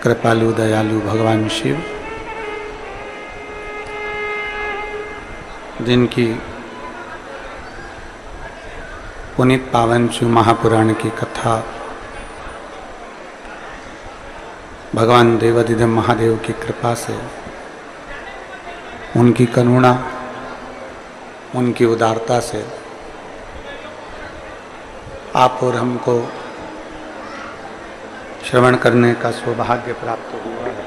कृपालु दयालु भगवान शिव, जिनकी पुनीत पावन शिव महापुराण की कथा भगवान देवाधिदेव महादेव की कृपा से, उनकी करुणा, उनकी उदारता से आप और हमको श्रवण करने का सौभाग्य प्राप्त हुआ है।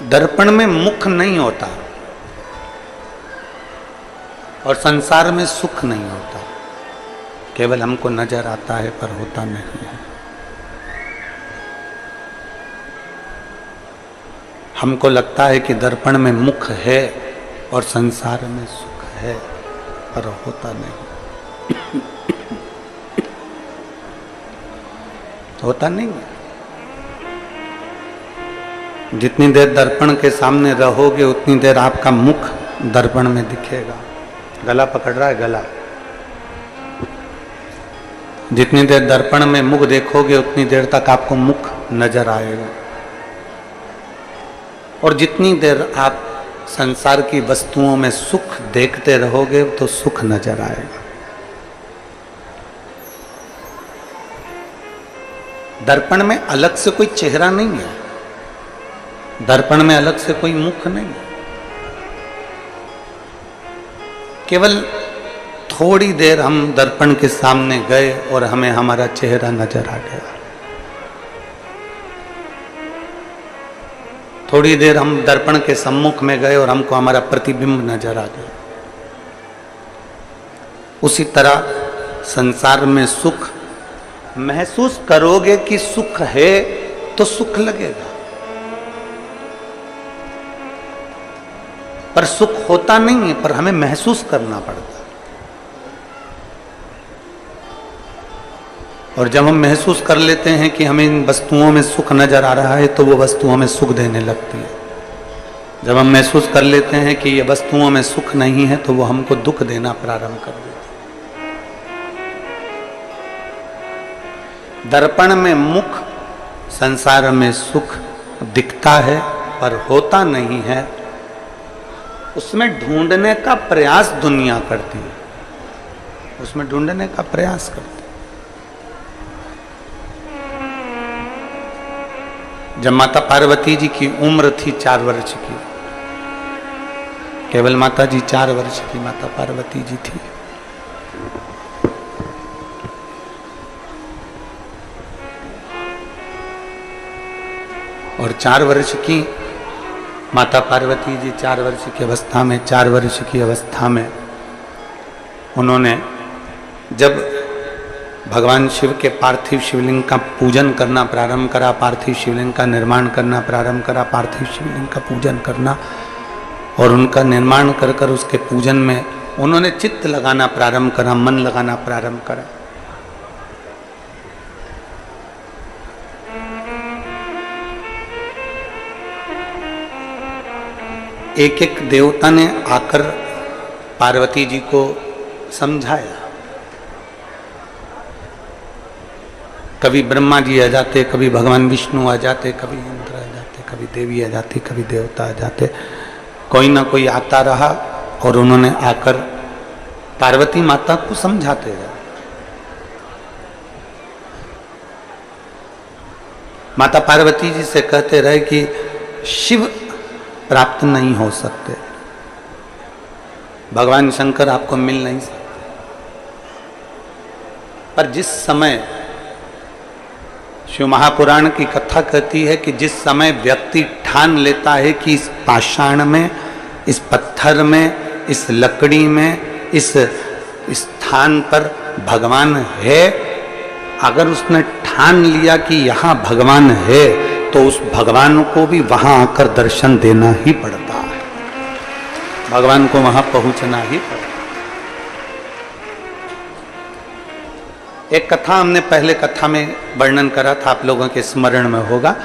दर्पण में मुख नहीं होता और संसार में सुख नहीं होता, केवल हमको नजर आता है पर होता नहीं है। हमको लगता है कि दर्पण में मुख है और संसार में सुख है, पर होता नहीं, होता नहीं है। जितनी देर दर्पण के सामने रहोगे उतनी देर आपका मुख दर्पण में दिखेगा। गला पकड़ रहा है, गला। जितनी देर दर्पण में मुख देखोगे उतनी देर तक आपको मुख नजर आएगा, और जितनी देर आप संसार की वस्तुओं में सुख देखते रहोगे तो सुख नजर आएगा। दर्पण में अलग से कोई चेहरा नहीं है, दर्पण में अलग से कोई मुख नहीं है। केवल थोड़ी देर हम दर्पण के सामने गए और हमें हमारा चेहरा नजर आ गया। थोड़ी देर हम दर्पण के सम्मुख में गए और हमको हमारा प्रतिबिंब नजर आ गया। उसी तरह संसार में सुख महसूस करोगे कि सुख है तो सुख लगेगा, पर सुख होता नहीं है, पर हमें महसूस करना पड़ता है। और जब हम महसूस कर लेते हैं कि हमें इन वस्तुओं में सुख नजर आ रहा है तो वो वस्तु हमें सुख देने लगती है। जब हम महसूस कर लेते हैं कि ये वस्तुओं में सुख नहीं है तो वो हमको दुख देना प्रारंभ कर देती है। दर्पण में मुख, संसार में सुख दिखता है पर होता नहीं है। उसमें ढूंढने का प्रयास दुनिया करती है, उसमें ढूंढने का प्रयास करती है। जब माता पार्वती जी की उम्र थी 4 वर्ष की, केवल माता जी 4 वर्ष की माता पार्वती जी थी, और 4 वर्ष की माता पार्वती जी 4 वर्ष की अवस्था में, 4 वर्ष की अवस्था में उन्होंने जब भगवान शिव के पार्थिव शिवलिंग का पूजन करना प्रारंभ करा, पार्थिव शिवलिंग का निर्माण करना प्रारंभ करा, पार्थिव शिवलिंग का पूजन करना, और उनका निर्माण कर कर उसके पूजन में उन्होंने चित्त लगाना प्रारंभ करा, मन लगाना प्रारंभ करा। एक एक देवता ने आकर पार्वती जी को समझाया। कभी ब्रह्मा जी आ जाते, कभी भगवान विष्णु आ जाते, कभी इंद्र आ जाते, कभी देवी आ जाती, कभी देवता आ जाते, कोई ना कोई आता रहा और उन्होंने आकर पार्वती माता को समझाते रहे। माता पार्वती जी से कहते रहे कि शिव प्राप्त नहीं हो सकते, भगवान शंकर आपको मिल नहीं सकते। पर जिस समय शिव महापुराण की कथा कहती है कि जिस समय व्यक्ति ठान लेता है कि इस पाषाण में, इस पत्थर में, इस लकड़ी में, इस स्थान पर भगवान है, अगर उसने ठान लिया कि यहाँ भगवान है तो उस भगवान को भी वहां आकर दर्शन देना ही पड़ता है, भगवान को वहां पहुंचना ही पड़ता है। एक कथा हमने पहले कथा में वर्णन करा था, आप लोगों के स्मरण में होगा,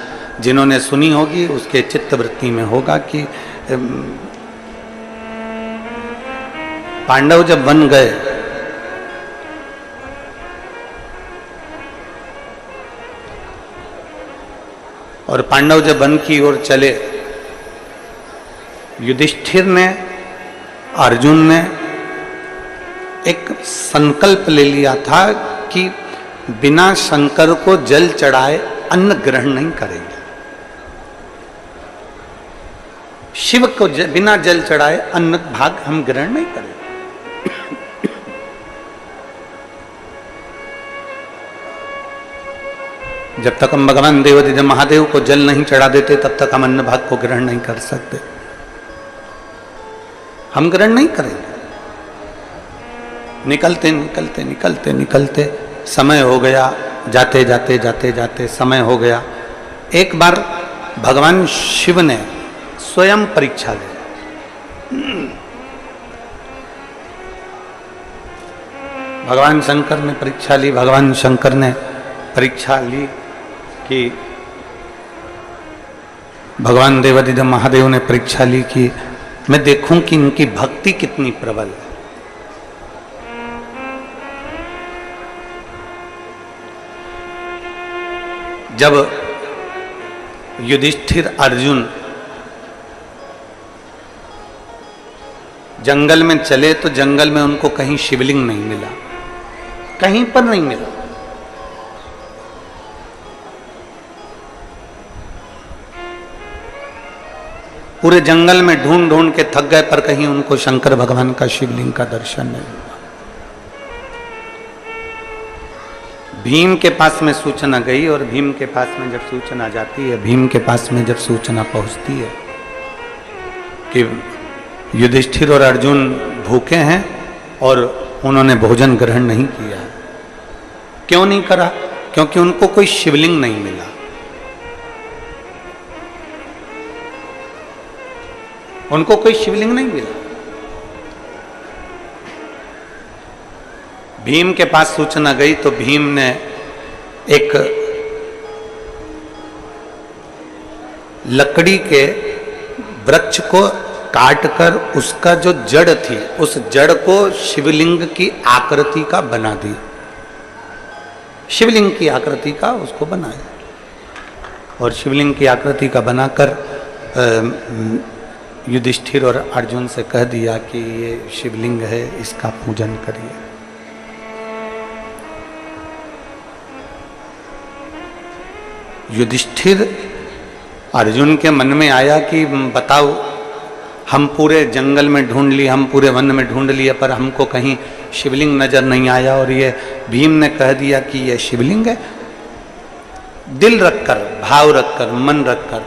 जिन्होंने सुनी होगी उसके चित्तवृत्ति में होगा कि पांडव जब वन गए और पांडव जब वन की ओर चले, युधिष्ठिर ने, अर्जुन ने एक संकल्प ले लिया था कि बिना शंकर को जल चढ़ाए अन्न ग्रहण नहीं करेंगे। शिव को बिना जल चढ़ाए अन्न भाग हम ग्रहण नहीं करेंगे। जब तक हम भगवान देवादिदेव महादेव को जल नहीं चढ़ा देते तब तक हम अन्न भाग को ग्रहण नहीं कर सकते। हम ग्रहण नहीं करेंगे। निकलते निकलते निकलते निकलते समय हो गया, जाते जाते जाते जाते समय हो गया। एक बार भगवान शिव ने स्वयं परीक्षा ली। भगवान शंकर ने परीक्षा ली। भगवान शंकर ने परीक्षा ली कि भगवान देवादिदेव महादेव ने परीक्षा ली कि मैं देखूं कि इनकी भक्ति कितनी प्रबल है। जब युधिष्ठिर अर्जुन जंगल में चले तो जंगल में उनको कहीं शिवलिंग नहीं मिला, कहीं पर नहीं मिला। पूरे जंगल में ढूंढ ढूंढ के थक गए पर कहीं उनको शंकर भगवान का शिवलिंग का दर्शन नहीं हुआ। भीम के पास में सूचना गई और भीम के पास में जब सूचना जाती है, भीम के पास में जब सूचना पहुंचती है कि युधिष्ठिर और अर्जुन भूखे हैं और उन्होंने भोजन ग्रहण नहीं किया। क्यों नहीं करा? क्योंकि उनको कोई शिवलिंग नहीं मिला। उनको कोई शिवलिंग नहीं मिला। भीम के पास सूचना गई तो भीम ने एक लकड़ी के वृक्ष को काटकर उसका जो जड़ थी उस जड़ को शिवलिंग की आकृति का बना दी। शिवलिंग की आकृति का उसको बनाया और शिवलिंग की आकृति का बनाकर युधिष्ठिर और अर्जुन से कह दिया कि ये शिवलिंग है, इसका पूजन करिए। युधिष्ठिर अर्जुन के मन में आया कि बताओ, हम पूरे जंगल में ढूंढ लिए, हम पूरे वन में ढूंढ लिए पर हमको कहीं शिवलिंग नजर नहीं आया और ये भीम ने कह दिया कि ये शिवलिंग है। दिल रखकर, भाव रखकर, मन रखकर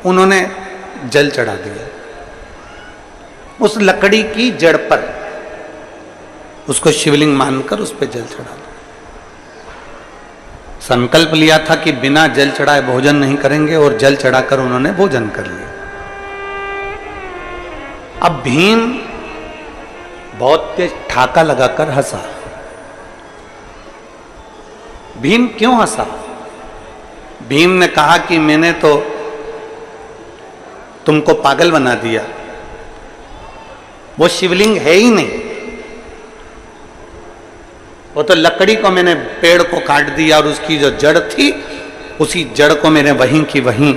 उन्होंने जल चढ़ा दिया उस लकड़ी की जड़ पर, उसको शिवलिंग मानकर उस पर जल चढ़ा दिया। संकल्प लिया था कि बिना जल चढ़ाए भोजन नहीं करेंगे और जल चढ़ाकर उन्होंने भोजन कर लिया। अब भीम बहुत तेज ठाका लगाकर हंसा। भीम क्यों हंसा? भीम ने कहा कि मैंने तो तुमको पागल बना दिया, वो शिवलिंग है ही नहीं, वो तो लकड़ी को मैंने पेड़ को काट दिया और उसकी जो जड़ थी उसी जड़ को मैंने वहीं की वहीं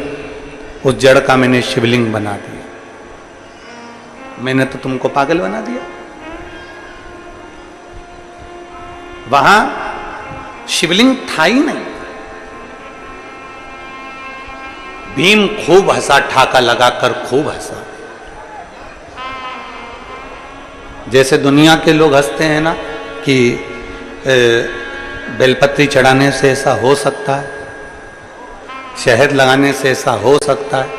उस जड़ का मैंने शिवलिंग बना दिया। मैंने तो तुमको पागल बना दिया। वहां शिवलिंग था ही नहीं। भीम खूब हंसा, ठाका लगाकर खूब हंसा। जैसे दुनिया के लोग हंसते हैं ना कि बेलपत्री चढ़ाने से ऐसा हो सकता है, शहद लगाने से ऐसा हो सकता है,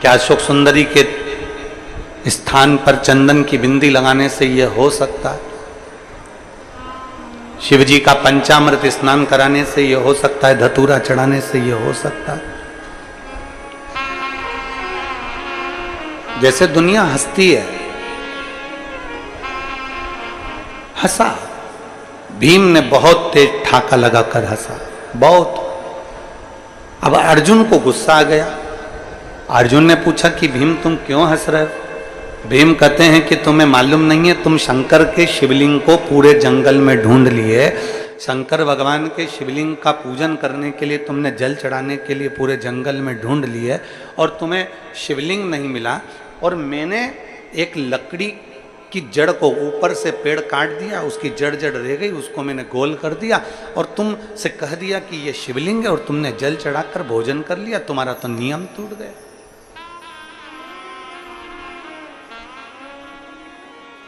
क्या अशोक सुंदरी के स्थान पर चंदन की बिंदी लगाने से यह हो सकता है, शिवजी का पंचामृत स्नान कराने से यह हो सकता है, धतूरा चढ़ाने से यह हो सकता है। जैसे दुनिया हंसती है, हंसा। भीम ने बहुत तेज ठाका लगाकर हंसा, बहुत। अब अर्जुन को गुस्सा आ गया। अर्जुन ने पूछा कि भीम तुम क्यों हंस रहे हो? भीम कहते हैं कि तुम्हें मालूम नहीं है, तुम शंकर के शिवलिंग को पूरे जंगल में ढूंढ लिए, शंकर भगवान के शिवलिंग का पूजन करने के लिए तुमने जल चढ़ाने के लिए पूरे जंगल में ढूंढ लिए और तुम्हें शिवलिंग नहीं मिला, और मैंने एक लकड़ी की जड़ को ऊपर से पेड़ काट दिया, उसकी जड़ रह गई, उसको मैंने गोल कर दिया और तुम से कह दिया कि ये शिवलिंग है, और तुमने जल चढ़ाकर भोजन कर लिया, तुम्हारा तो नियम टूट गया।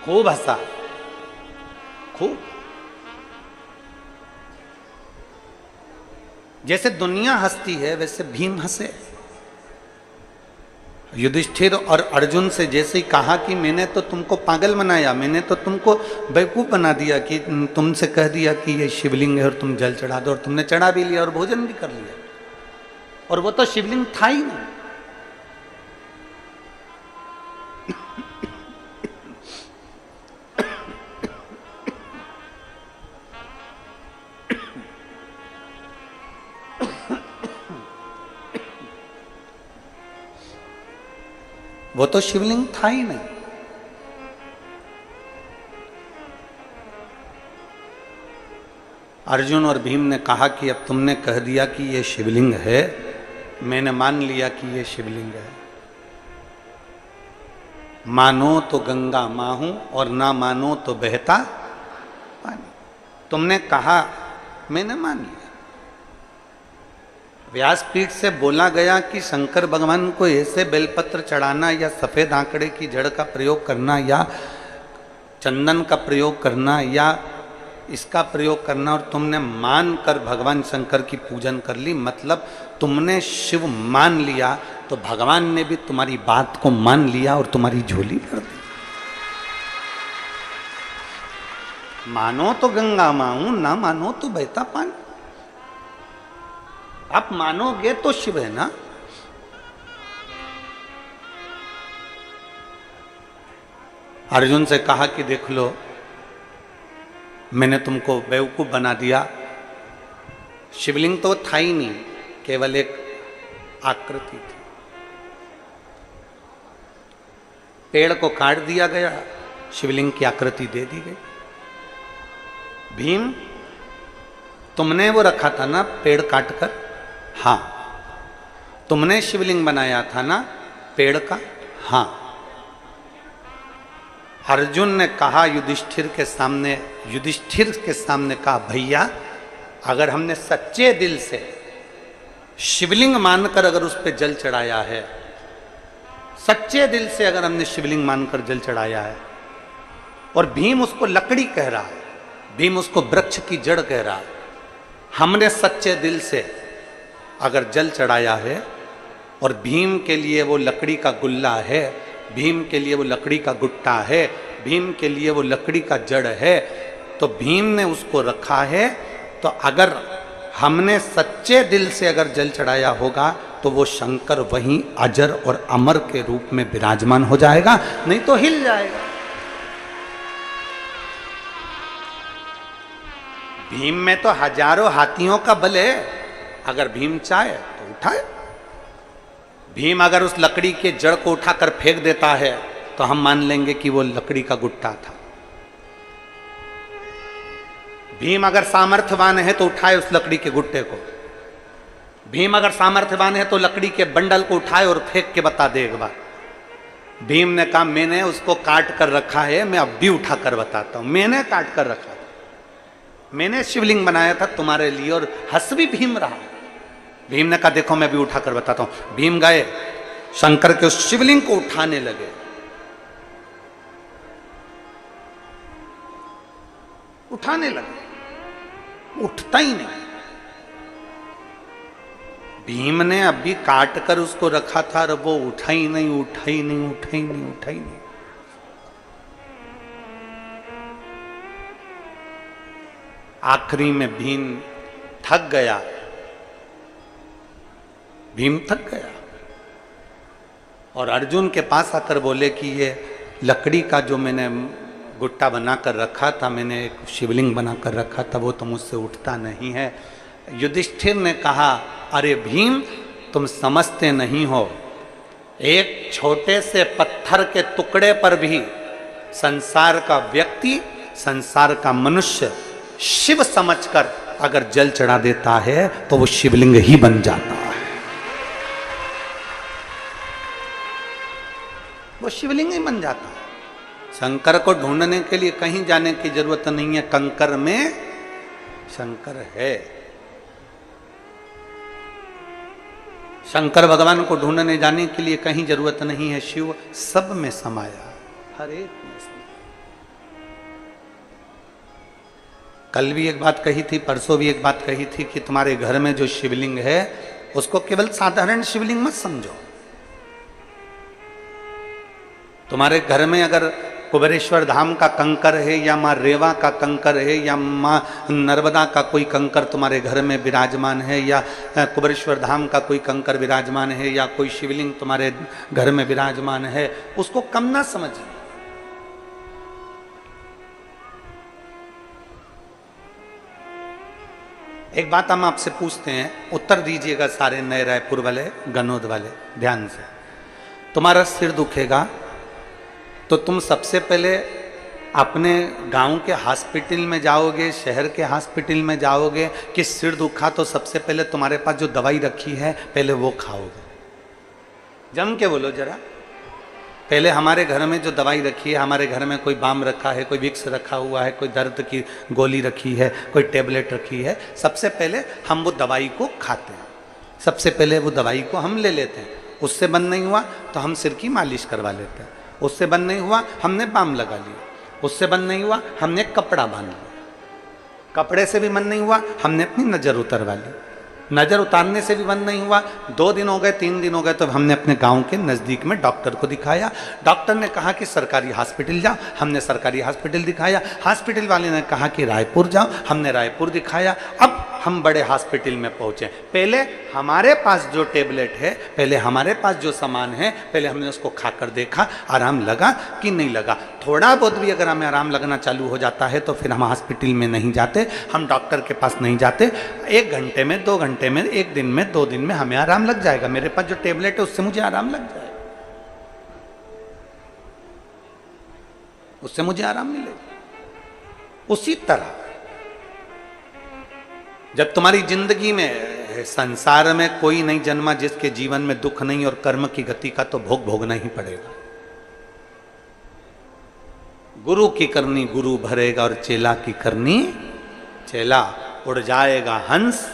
खूब हंसा, खूब। जैसे दुनिया हंसती है वैसे भीम हंसे। युधिष्ठिर और अर्जुन से जैसे ही कहा कि मैंने तो तुमको पागल बनाया, मैंने तो तुमको बेवकूफ बना दिया कि तुमसे कह दिया कि ये शिवलिंग है और तुम जल चढ़ा दो, और तुमने चढ़ा भी लिया और भोजन भी कर लिया, और वो तो शिवलिंग था ही नहीं। वो तो शिवलिंग था ही नहीं। अर्जुन और भीम ने कहा कि अब तुमने कह दिया कि ये शिवलिंग है, मैंने मान लिया कि ये शिवलिंग है। मानो तो गंगा मां हूं और ना मानो तो बहता पानी। तुमने कहा, मैंने मान लिया। व्यासपीठ से बोला गया कि शंकर भगवान को ऐसे बेलपत्र चढ़ाना या सफेद आंकड़े की जड़ का प्रयोग करना या चंदन का प्रयोग करना या इसका प्रयोग करना, और तुमने मान कर भगवान शंकर की पूजन कर ली, मतलब तुमने शिव मान लिया, तो भगवान ने भी तुम्हारी बात को मान लिया और तुम्हारी झोली भर दी। मानो तो गंगा मां, ना मानो तो बहता पानी। आप मानोगे तो शिव है ना। अर्जुन से कहा कि देख लो, मैंने तुमको बेवकूफ बना दिया, शिवलिंग तो था ही नहीं, केवल एक आकृति थी। पेड़ को काट दिया गया, शिवलिंग की आकृति दे दी गई। भीम, तुमने वो रखा था ना पेड़ काटकर? हाँ। तुमने शिवलिंग बनाया था ना पेड़ का? हाँ। अर्जुन ने कहा युधिष्ठिर के सामने कहा, भैया अगर हमने सच्चे दिल से शिवलिंग मानकर अगर उस पर जल चढ़ाया है, सच्चे दिल से अगर हमने शिवलिंग मानकर जल चढ़ाया है, और भीम उसको लकड़ी कह रहा है, भीम उसको वृक्ष की जड़ कह रहा है, हमने सच्चे दिल से अगर जल चढ़ाया है और भीम के लिए वो लकड़ी का गुल्ला है, भीम के लिए वो लकड़ी का गुट्टा है, भीम के लिए वो लकड़ी का जड़ है, तो भीम ने उसको रखा है, तो अगर हमने सच्चे दिल से अगर जल चढ़ाया होगा तो वो शंकर वहीं अजर और अमर के रूप में विराजमान हो जाएगा, नहीं तो हिल जाएगा। भीम में तो हजारों हाथियों का बल है, अगर भीम चाहे तो उठाए। भीम अगर उस लकड़ी के जड़ को उठाकर फेंक देता है तो हम मान लेंगे कि वो लकड़ी का गुट्टा था। भीम अगर सामर्थ्यवान है तो उठाए उस लकड़ी के गुट्टे को। भीम अगर सामर्थ्यवान है तो लकड़ी के बंडल को उठाए और फेंक के बता दे एक बार। भीम ने कहा, मैंने उसको काट कर रखा है, मैं अब भी उठा कर बताता हूं, मैंने काट कर रखा था, मैंने शिवलिंग बनाया था तुम्हारे लिए। और हंस भी भीम रहा। भीम ने कहा, देखो मैं भी उठा कर बताता हूं। भीम गए, शंकर के उस शिवलिंग को उठाने लगे। उठाने लगे, उठता ही नहीं। भीम ने अभी काट कर उसको रखा था और वो उठा ही नहीं, उठा ही नहीं, उठा ही नहीं, उठा ही नहीं। आखिरी में भीम थक गया, भीम थक गया और अर्जुन के पास आकर बोले कि ये लकड़ी का जो मैंने गुट्टा बनाकर रखा था, मैंने एक शिवलिंग बनाकर रखा था, वो तो मुझसे उठता नहीं है। युधिष्ठिर ने कहा, अरे भीम, तुम समझते नहीं हो, एक छोटे से पत्थर के टुकड़े पर भी संसार का व्यक्ति, संसार का मनुष्य शिव समझकर अगर जल चढ़ा देता है तो वो शिवलिंग ही बन जाता है, वो शिवलिंग ही बन जाता है। शंकर को ढूंढने के लिए कहीं जाने की जरूरत नहीं है, कंकर में शंकर है। शंकर भगवान को ढूंढने जाने के लिए कहीं जरूरत नहीं है, शिव सब में समाया, हर एक में समाया। कल भी एक बात कही थी, परसों भी एक बात कही थी कि तुम्हारे घर में जो शिवलिंग है उसको केवल साधारण शिवलिंग मत समझो। तुम्हारे घर में अगर कुबेरेश्वर धाम का कंकर है या माँ रेवा का कंकर है या माँ नर्मदा का कोई कंकर तुम्हारे घर में विराजमान है या कुबेरेश्वर धाम का कोई कंकर विराजमान है या कोई शिवलिंग तुम्हारे घर में विराजमान है, उसको कम ना समझिए। एक बात हम आपसे पूछते हैं, उत्तर दीजिएगा सारे नए रायपुर वाले, गनौद वाले, ध्यान से। तुम्हारा सिर दुखेगा तो तुम सबसे पहले अपने गांव के हॉस्पिटल में जाओगे, शहर के हॉस्पिटल में जाओगे कि सिर दुखा तो सबसे पहले तुम्हारे पास जो दवाई रखी है पहले वो खाओगे? जम के बोलो जरा। पहले हमारे घर में जो दवाई रखी है, हमारे घर में कोई बाम रखा है, कोई विक्स रखा हुआ है, कोई दर्द की गोली रखी है, कोई टेबलेट रखी है, सबसे पहले हम वो दवाई को खाते हैं, सबसे पहले वो दवाई को हम ले लेते हैं। उससे बंद नहीं हुआ तो हम सिर की मालिश करवा लेते हैं, उससे बंद नहीं हुआ हमने बाम लगा लिया, उससे बंद नहीं हुआ हमने कपड़ा बांध लिया, कपड़े से भी बंद नहीं हुआ हमने अपनी नज़र उतरवा ली, नज़र उतारने से भी बंद नहीं हुआ, 2 दिन हो गए, 3 दिन हो गए तो हमने अपने गांव के नज़दीक में डॉक्टर को दिखाया। डॉक्टर ने कहा कि सरकारी हॉस्पिटल जाओ, हमने सरकारी हॉस्पिटल दिखाया। हॉस्पिटल वाले ने कहा कि रायपुर जाओ, हमने रायपुर दिखाया। अब हम बड़े हॉस्पिटल में पहुंचे। पहले हमारे पास जो टेबलेट है, पहले हमारे पास जो सामान है, पहले हमने उसको खाकर देखा आराम लगा कि नहीं लगा। थोड़ा बहुत भी अगर हमें आराम लगना चालू हो जाता है तो फिर हम हॉस्पिटल में नहीं जाते, हम डॉक्टर के पास नहीं जाते। 1 घंटे में, 2 घंटे में, 1 दिन में, 2 दिन में हमें आराम लग जाएगा। मेरे पास जो टेबलेट है उससे मुझे आराम लग जाएगा, उससे मुझे आराम मिलेगा। उसी तरह जब तुम्हारी जिंदगी में, संसार में कोई नहीं जन्मा जिसके जीवन में दुख नहीं और कर्म की गति का तो भोग भोगना ही पड़ेगा। गुरु की करनी गुरु भरेगा और चेला की करनी चेला। उड़ जाएगा हंस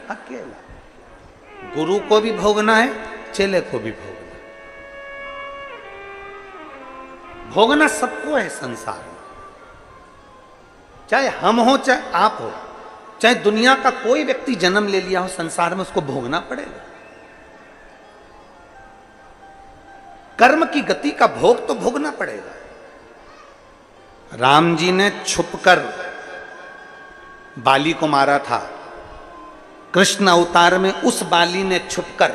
अकेला। गुरु को भी भोगना है, चेले को भी भोगना है। भोगना सबको है संसार में, चाहे हम हो चाहे आप हो, चाहे दुनिया का कोई व्यक्ति जन्म ले लिया हो, संसार में उसको भोगना पड़ेगा। कर्म की गति का भोग तो भोगना पड़ेगा। राम जी ने छुपकर बाली को मारा था, कृष्ण अवतार में उस बाली ने छुपकर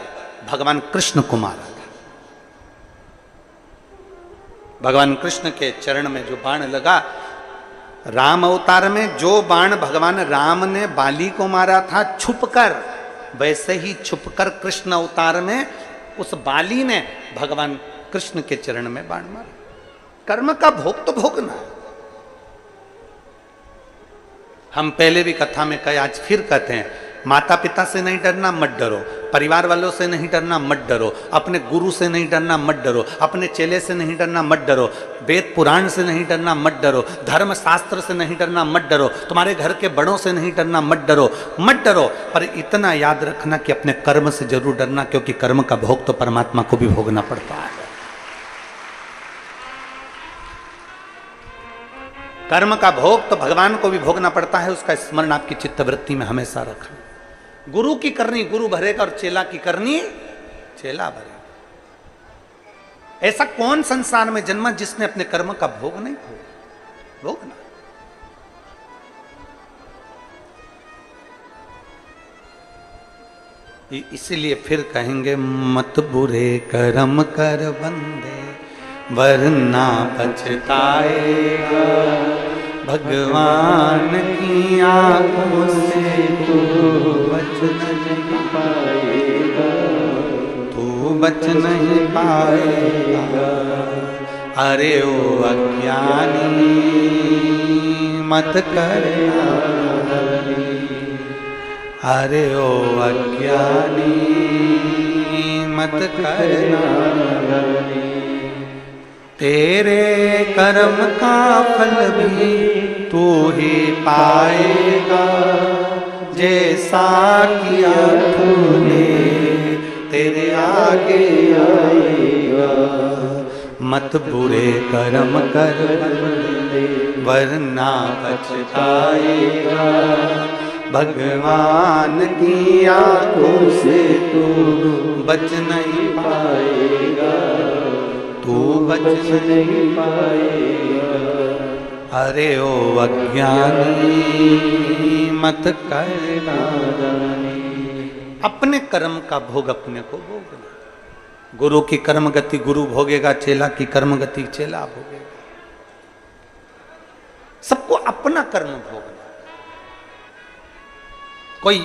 भगवान कृष्ण को मारा था। भगवान कृष्ण के चरण में जो बाण लगा, राम अवतार में जो बाण भगवान राम ने बाली को मारा था छुपकर, वैसे ही छुपकर कृष्ण अवतार में उस बाली ने भगवान कृष्ण के चरण में बाण मारा। कर्म का भोग तो भोगना है। हम पहले भी कथा में कहे, आज फिर कहते हैं, माता पिता से नहीं डरना मत डरो, परिवार वालों से नहीं डरना मत डरो, अपने गुरु से नहीं डरना मत डरो, अपने चेले से नहीं डरना मत डरो, वेद पुराण से नहीं डरना मत डरो, धर्म शास्त्र से नहीं डरना मत डरो, तुम्हारे घर के बड़ों से नहीं डरना मत डरो, मत डरो। पर इतना याद रखना कि अपने कर्म से जरूर डरना, क्योंकि कर्म का भोग तो परमात्मा को भी भोगना पड़ता है। कर्म का भोग तो भगवान को भी भोगना पड़ता है, उसका स्मरण आपकी चित्तवृत्ति में हमेशा रखना। गुरु की करनी गुरु भरेगा और चेला की करनी चेला भरेगा। ऐसा कौन संसार में जन्मा जिसने अपने कर्म का भोग नहीं भोगना। इसीलिए फिर कहेंगे, मत बुरे कर्म कर बंदे वरना पछताएगा, भगवान की आंखों से तू बच नहीं पाएगा, तू बच नहीं पाएगा। अरे ओ अज्ञानी मत करना अरे ओ अज्ञानी मत करना तेरे कर्म का फल भी तू ही पाएगा जैसा किया तूने तेरे आगे आएगा मत बुरे कर्म कर वरना पछताएगा भगवान की आंखों से तू बच नहीं पाएगा तू बच नहीं पाएगा अरे ओ अज्ञानी मत करना अपने कर्म का भोग अपने को भोगना गुरु की कर्म गति गुरु भोगेगा चेला की कर्म गति चेला भोगेगा सबको अपना कर्म भोगना कोई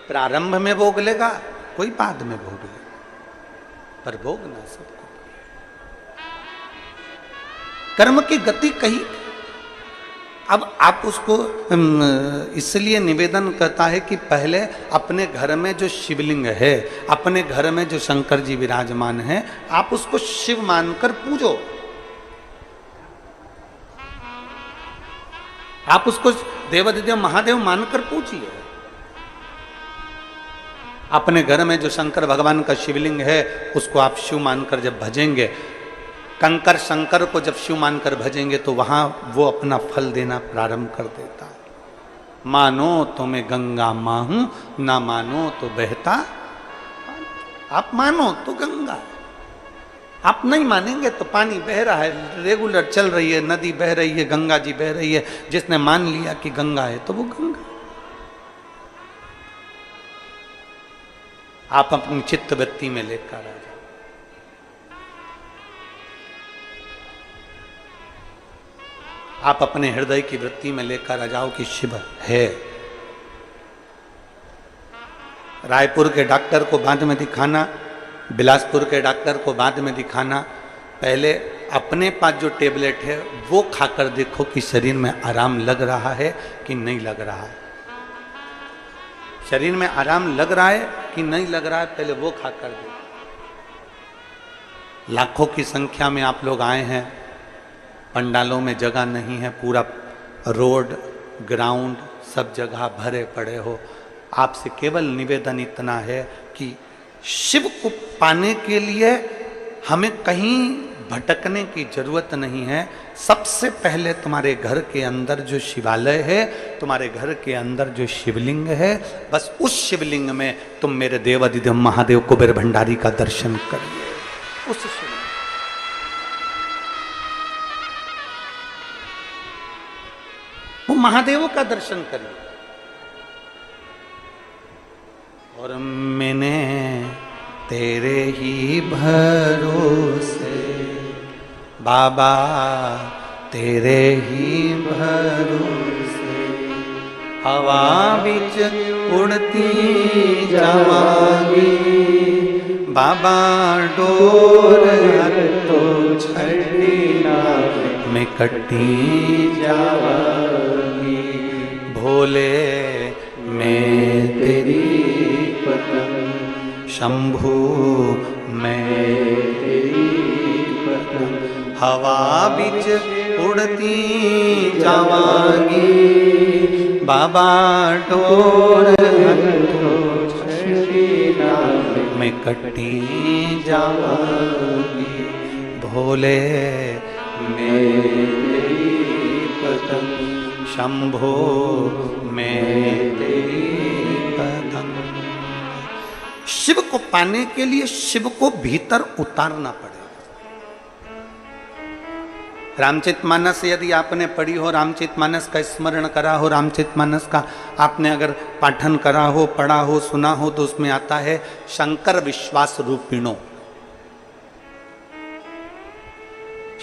प्रारंभ में भोग लेगा कोई बाद में भोग लेगा पर भोगना सबको कर्म की गति कही अब आप उसको इसलिए निवेदन करता है कि पहले अपने घर में जो शिवलिंग है अपने घर में जो शंकर जी विराजमान है आप उसको शिव मानकर पूजो आप उसको देवाधिदेव महादेव मानकर पूजिए अपने घर में जो शंकर भगवान का शिवलिंग है उसको आप शिव मानकर जब भजेंगे कंकर शंकर को जब शिव मानकर भजेंगे तो वहां वो अपना फल देना प्रारंभ कर देता है मानो तो मैं गंगा मां हूं ना मानो तो बहता आप मानो तो गंगा आप नहीं मानेंगे तो पानी बह रहा है रेगुलर चल रही है नदी बह रही है गंगा जी बह रही है जिसने मान लिया कि गंगा है तो वो गंगा आप अपनी चित्त वृत्ति में लेकर आ जाओ आप अपने हृदय की वृत्ति में लेकर आ जाओ कि शिव है रायपुर के डॉक्टर को बाद में दिखाना बिलासपुर के डॉक्टर को बाद में दिखाना पहले अपने पास जो टेबलेट है वो खाकर देखो कि शरीर में आराम लग रहा है कि नहीं लग रहा है शरीर में आराम लग रहा है कि नहीं लग रहा है पहले वो खाकर देखो लाखों की संख्या में आप लोग आए हैं पंडालों में जगह नहीं है पूरा रोड ग्राउंड सब जगह भरे पड़े हो आपसे केवल निवेदन इतना है कि शिव को पाने के लिए हमें कहीं भटकने की जरूरत नहीं है सबसे पहले तुम्हारे घर के अंदर जो शिवालय है तुम्हारे घर के अंदर जो शिवलिंग है बस उस शिवलिंग में तुम मेरे देवाधिदेव महादेव कुबेर भंडारी का दर्शन करिए उस शिवलिंग वो महादेव का दर्शन करिए और मैंने तेरे ही भरोसे बाबा तेरे ही भरोसे हवा बिच उड़ती जावांगी बाबा डोर तो छड़ी ना मैं कटी जावांगी भोले मैं तेरी पतंग शंभू मैं तेरी पतंग हवा बिच उड़ती जावांगी बाबा डोर मैं कटी जावांगी भोले मैं तेरी पतंग शंभो मैं तेरी पतंग शिव को पाने के लिए शिव को भीतर उतारना पड़ेगा रामचरितमानस यदि आपने पढ़ी हो रामचरितमानस का स्मरण करा हो रामचरितमानस का आपने अगर पाठन करा हो पढ़ा हो सुना हो तो उसमें आता है शंकर विश्वास रूपिणो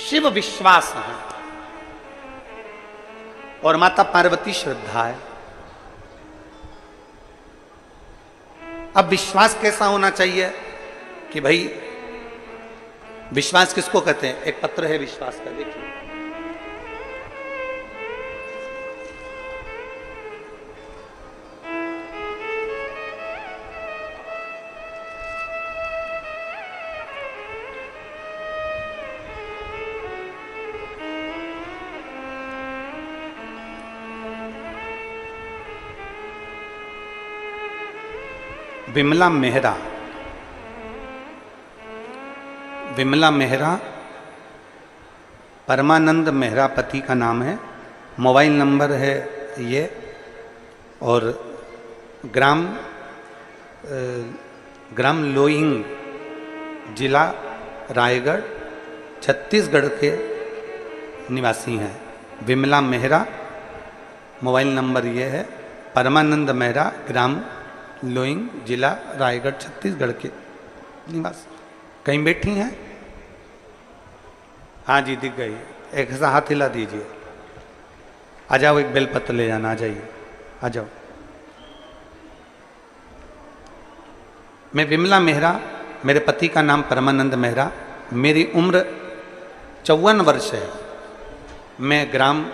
शिव विश्वास है और माता पार्वती श्रद्धा है अब विश्वास कैसा होना चाहिए कि भाई विश्वास किसको कहते हैं एक पत्र है विश्वास का देखिए विमला मेहरा। विमला मेहरा परमानंद मेहरा पति का नाम है। मोबाइल नंबर है ये, और ग्राम लोइंग, जिला रायगढ़, छत्तीसगढ़ के निवासी हैं। विमला मेहरा, मोबाइल नंबर ये है, परमानंद मेहरा, ग्राम लोइंग, जिला रायगढ़, छत्तीसगढ़ के निवासी। कहीं बैठी हैं? हाँ जी, दिख गई। एक ऐसा हाथ हिला दीजिए। आ जाओ, एक बेलपत्र ले जाना। आ जाइए, आ जाओ। मैं विमला मेहरा, मेरे पति का नाम परमानंद मेहरा, मेरी उम्र 54 वर्ष है। मैं ग्राम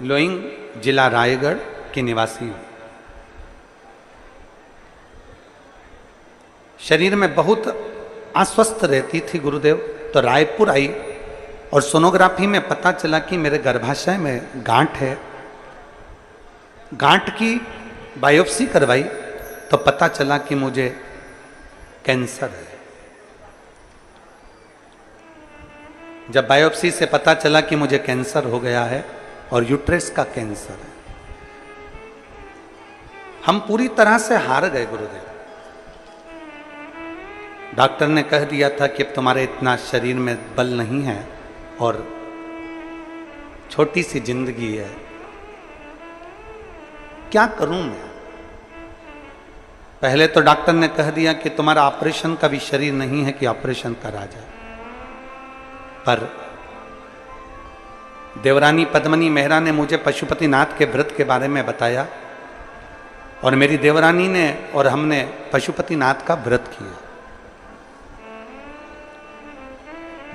लोइंग, जिला रायगढ़ की निवासी हूँ। शरीर में बहुत अस्वस्थ रहती थी गुरुदेव, तो रायपुर आई और सोनोग्राफी में पता चला कि मेरे गर्भाशय में गांठ है। गांठ की बायोप्सी करवाई तो पता चला कि मुझे कैंसर है। जब बायोप्सी से पता चला कि मुझे कैंसर हो गया है और यूट्रस का कैंसर है, हम पूरी तरह से हार गए गुरुदेव। डॉक्टर ने कह दिया था कि अब तुम्हारे इतना शरीर में बल नहीं है और छोटी सी जिंदगी है, क्या करूं मैं। पहले तो डॉक्टर ने कह दिया कि तुम्हारा ऑपरेशन का भी शरीर नहीं है कि ऑपरेशन करा जाए, पर देवरानी पद्मनी मेहरा ने मुझे पशुपतिनाथ के व्रत के बारे में बताया और मेरी देवरानी ने और हमने पशुपतिनाथ का व्रत किया।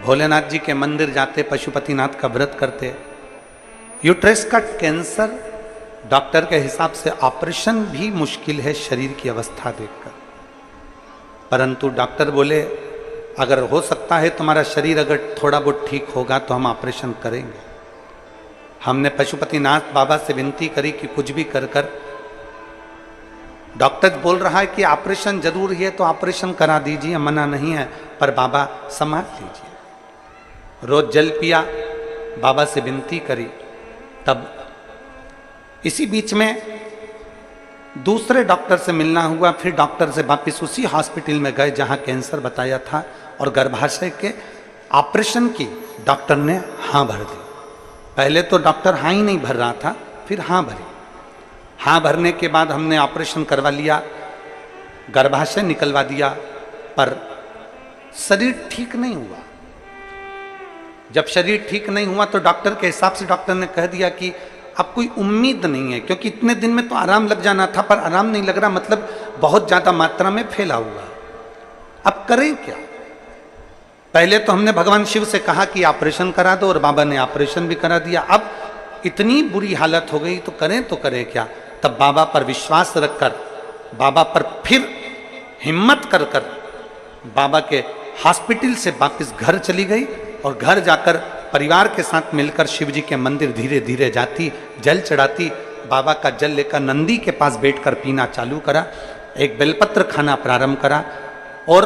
भोलेनाथ जी के मंदिर जाते, पशुपतिनाथ का व्रत करते। यूट्रस का कैंसर, डॉक्टर के हिसाब से ऑपरेशन भी मुश्किल है शरीर की अवस्था देखकर, परंतु डॉक्टर बोले अगर हो सकता है तुम्हारा शरीर अगर थोड़ा बहुत ठीक होगा तो हम ऑपरेशन करेंगे। हमने पशुपतिनाथ बाबा से विनती करी कि कुछ भी कर कर, डॉक्टर बोल रहा है कि ऑपरेशन जरूर है तो ऑपरेशन करा दीजिए, मना नहीं है, पर बाबा संभाल लीजिए। रोज जल पिया, बाबा से विनती करी। तब इसी बीच में दूसरे डॉक्टर से मिलना हुआ, फिर डॉक्टर से वापिस उसी हॉस्पिटल में गए जहां कैंसर बताया था और गर्भाशय के ऑपरेशन की डॉक्टर ने हाँ भर दी। पहले तो डॉक्टर हाँ ही नहीं भर रहा था, फिर हाँ भरी। हाँ भरने के बाद हमने ऑपरेशन करवा लिया, गर्भाशय निकलवा दिया, पर शरीर ठीक नहीं हुआ। जब शरीर ठीक नहीं हुआ तो डॉक्टर के हिसाब से डॉक्टर ने कह दिया कि अब कोई उम्मीद नहीं है, क्योंकि इतने दिन में तो आराम लग जाना था, पर आराम नहीं लग रहा, मतलब बहुत ज्यादा मात्रा में फैला हुआ। अब करें क्या? पहले तो हमने भगवान शिव से कहा कि ऑपरेशन करा दो और बाबा ने ऑपरेशन भी करा दिया। अब इतनी बुरी हालत हो गई तो करें क्या? तब बाबा पर विश्वास रखकर, बाबा पर फिर हिम्मत कर कर बाबा के हॉस्पिटल से वापस घर चली गई और घर जाकर परिवार के साथ मिलकर शिव जी के मंदिर धीरे धीरे जाती, जल चढ़ाती। बाबा का जल लेकर नंदी के पास बैठकर पीना चालू करा, एक बेलपत्र खाना प्रारंभ करा। और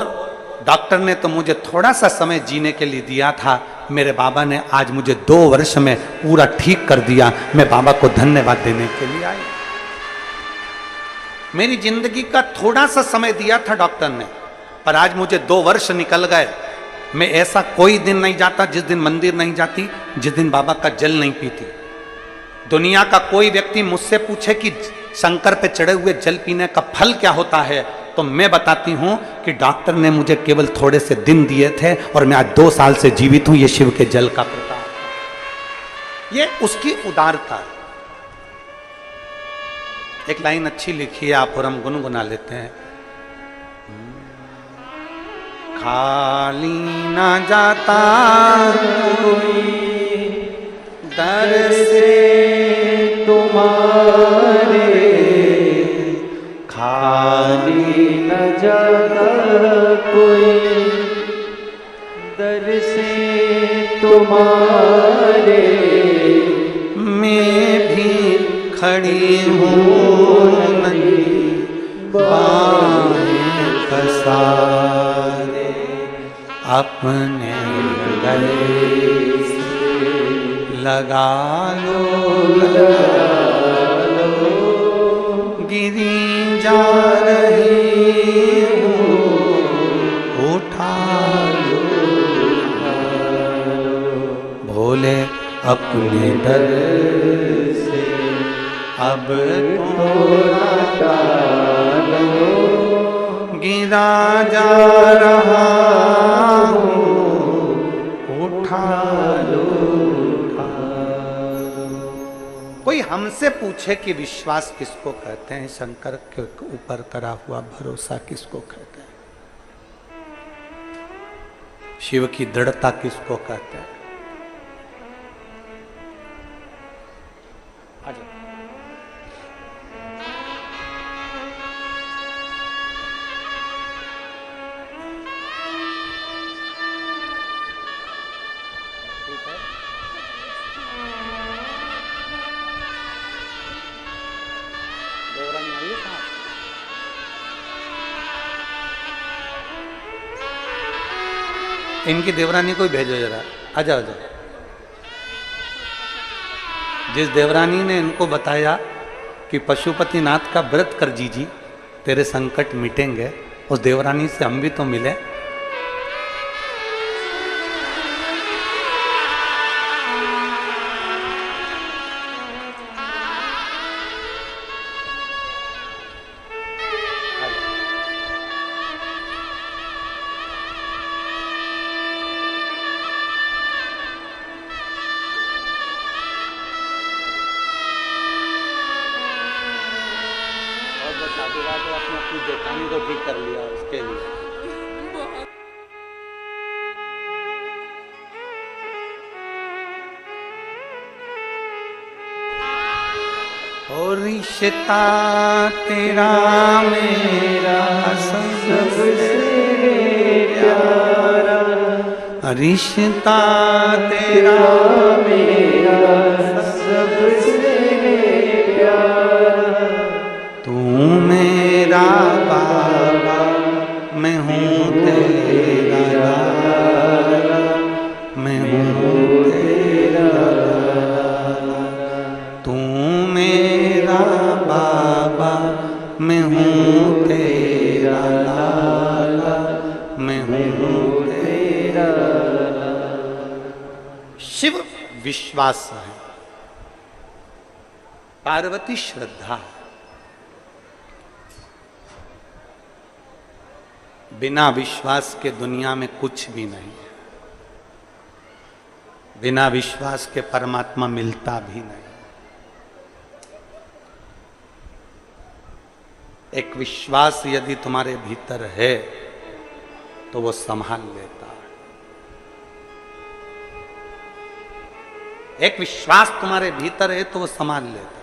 डॉक्टर ने तो मुझे थोड़ा सा समय जीने के लिए दिया था, मेरे बाबा ने आज मुझे 2 वर्ष में पूरा ठीक कर दिया। मैं बाबा को धन्यवाद देने के लिए आई। मेरी जिंदगी का थोड़ा सा समय दिया था डॉक्टर ने, पर आज मुझे 2 वर्ष निकल गए। मैं ऐसा कोई दिन नहीं जाता जिस दिन मंदिर नहीं जाती, जिस दिन बाबा का जल नहीं पीती। दुनिया का कोई व्यक्ति मुझसे पूछे कि शंकर पे चढ़े हुए जल पीने का फल क्या होता है, तो मैं बताती हूं कि डॉक्टर ने मुझे केवल थोड़े से दिन दिए थे और मैं आज 2 साल से जीवित हूं। ये शिव के जल का प्रताप, ये उसकी उदारता। एक लाइन अच्छी लिखी है, आप और हम गुनगुना लेते हैं। खाली ना जाता कोई दर से तुम्हारे, खाली न जाता कोई दर से तुम्हारे, मैं भी खड़ी हूँ नहीं बाएं सारे अपने गले से लगा लो, गिरी जा रही हूँ उठा लो, भोले अपने दर से अब थोड़ा गिरा जा रहा हूँ उठा लो। कोई हमसे पूछे कि विश्वास किसको कहते हैं, शंकर के ऊपर करा हुआ भरोसा किसको कहते हैं, शिव की दृढ़ता किसको कहते हैं? इनकी देवरानी को भेजो जरा, आ जाओ जाओ। जिस देवरानी ने इनको बताया कि पशुपतिनाथ का व्रत कर जीजी तेरे संकट मिटेंगे, उस देवरानी से हम भी तो मिले। अपनी जेठानी को ठीक कर लिया उसके लिए। और रिश्ता तेरा मेरा सबसे प्यारा, रिश्ता तेरा मेरा सबसे प्यारा, तू मेरा बाबा मैं हूँ तेरा लाला, मैं हूँ तेरा लाला, तू मेरा बाबा मैं हूँ तेरा लाला, मैं हूँ तेरा लाला। शिव विश्वास है, पार्वती श्रद्धा है। बिना विश्वास के दुनिया में कुछ भी नहीं है, बिना विश्वास के परमात्मा मिलता भी नहीं। एक विश्वास यदि तुम्हारे भीतर है तो वो संभाल लेता है। एक विश्वास तुम्हारे भीतर है तो वो संभाल लेता है।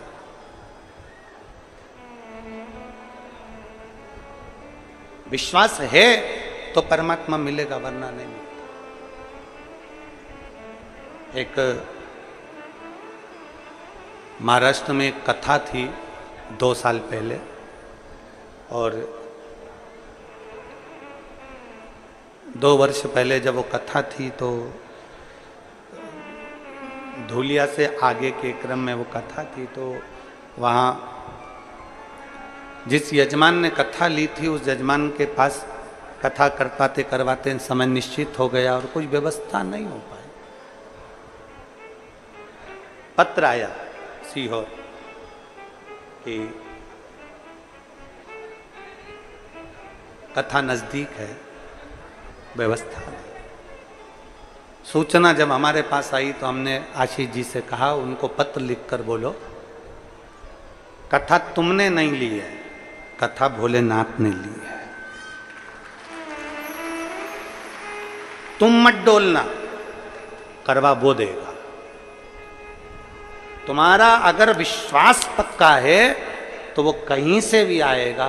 विश्वास है तो परमात्मा मिलेगा, वरना नहीं मिलेगा। एक महाराष्ट्र में एक कथा थी 2 साल पहले, और 2 वर्ष पहले जब वो कथा थी तो धूलिया से आगे के क्रम में वो कथा थी, तो वहाँ जिस यजमान ने कथा ली थी उस यजमान के पास कथा करवाते करवाते समय निश्चित हो गया और कुछ व्यवस्था नहीं हो पाई। पत्र आया सीहोर कि कथा नजदीक है, व्यवस्था नहीं। सूचना जब हमारे पास आई तो हमने आशीष जी से कहा उनको पत्र लिखकर बोलो कथा तुमने नहीं ली है, कथा भोलेनाथ ने ली है, तुम मत डोलना, करवा वो देगा। तुम्हारा अगर विश्वास पक्का है तो वो कहीं से भी आएगा,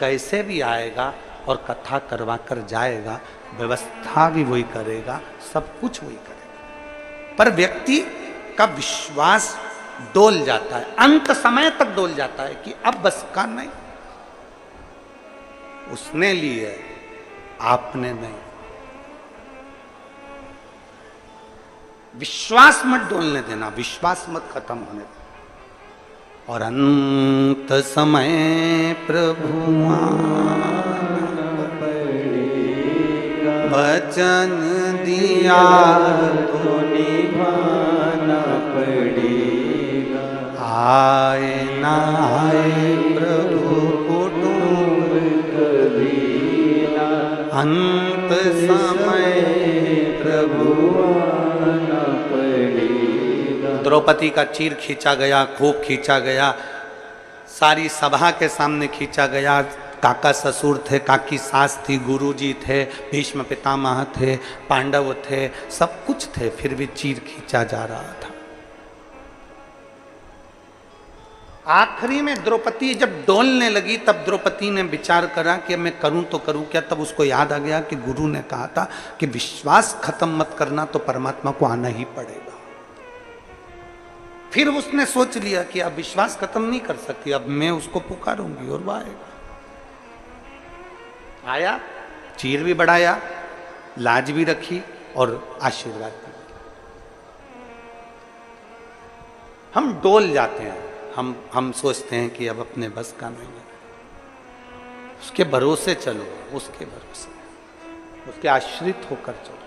कैसे भी आएगा और कथा करवा कर जाएगा, व्यवस्था भी वही करेगा, सब कुछ वही करेगा। पर व्यक्ति का विश्वास डोल जाता है, अंत समय तक डोल जाता है कि अब बस का नहीं। उसने ली है आपने नहीं। विश्वास मत डोलने देना, विश्वास मत खत्म होने देना। और अंत समय प्रभु वचन दिया तो निभाना पड़ेगा। आए ना आए प्रभु कुटुंब कभी ना अंत समय प्रभु आना पड़ेगा। द्रौपदी का चीर खींचा गया, खूब खींचा गया, सारी सभा के सामने खींचा गया। काका ससुर थे, काकी सास थी, गुरुजी थे, भीष्म पितामह थे, पांडव थे, सब कुछ थे, फिर भी चीर खींचा जा रहा था। आखिरी में द्रौपदी जब डोलने लगी तब द्रौपदी ने विचार करा कि मैं करूं तो करूं क्या। तब उसको याद आ गया कि गुरु ने कहा था कि विश्वास खत्म मत करना, तो परमात्मा को आना ही पड़ेगा। फिर उसने सोच लिया कि अब विश्वास खत्म नहीं कर सकती, अब मैं उसको पुकारूंगी और वो आएगा। आया, चीर भी बढ़ाया, लाज भी रखी और आशीर्वाद भी। हम डोल जाते हैं, हम सोचते हैं कि अब अपने बस का नहीं है। उसके भरोसे चलो, उसके भरोसे, उसके आश्रित होकर चलो।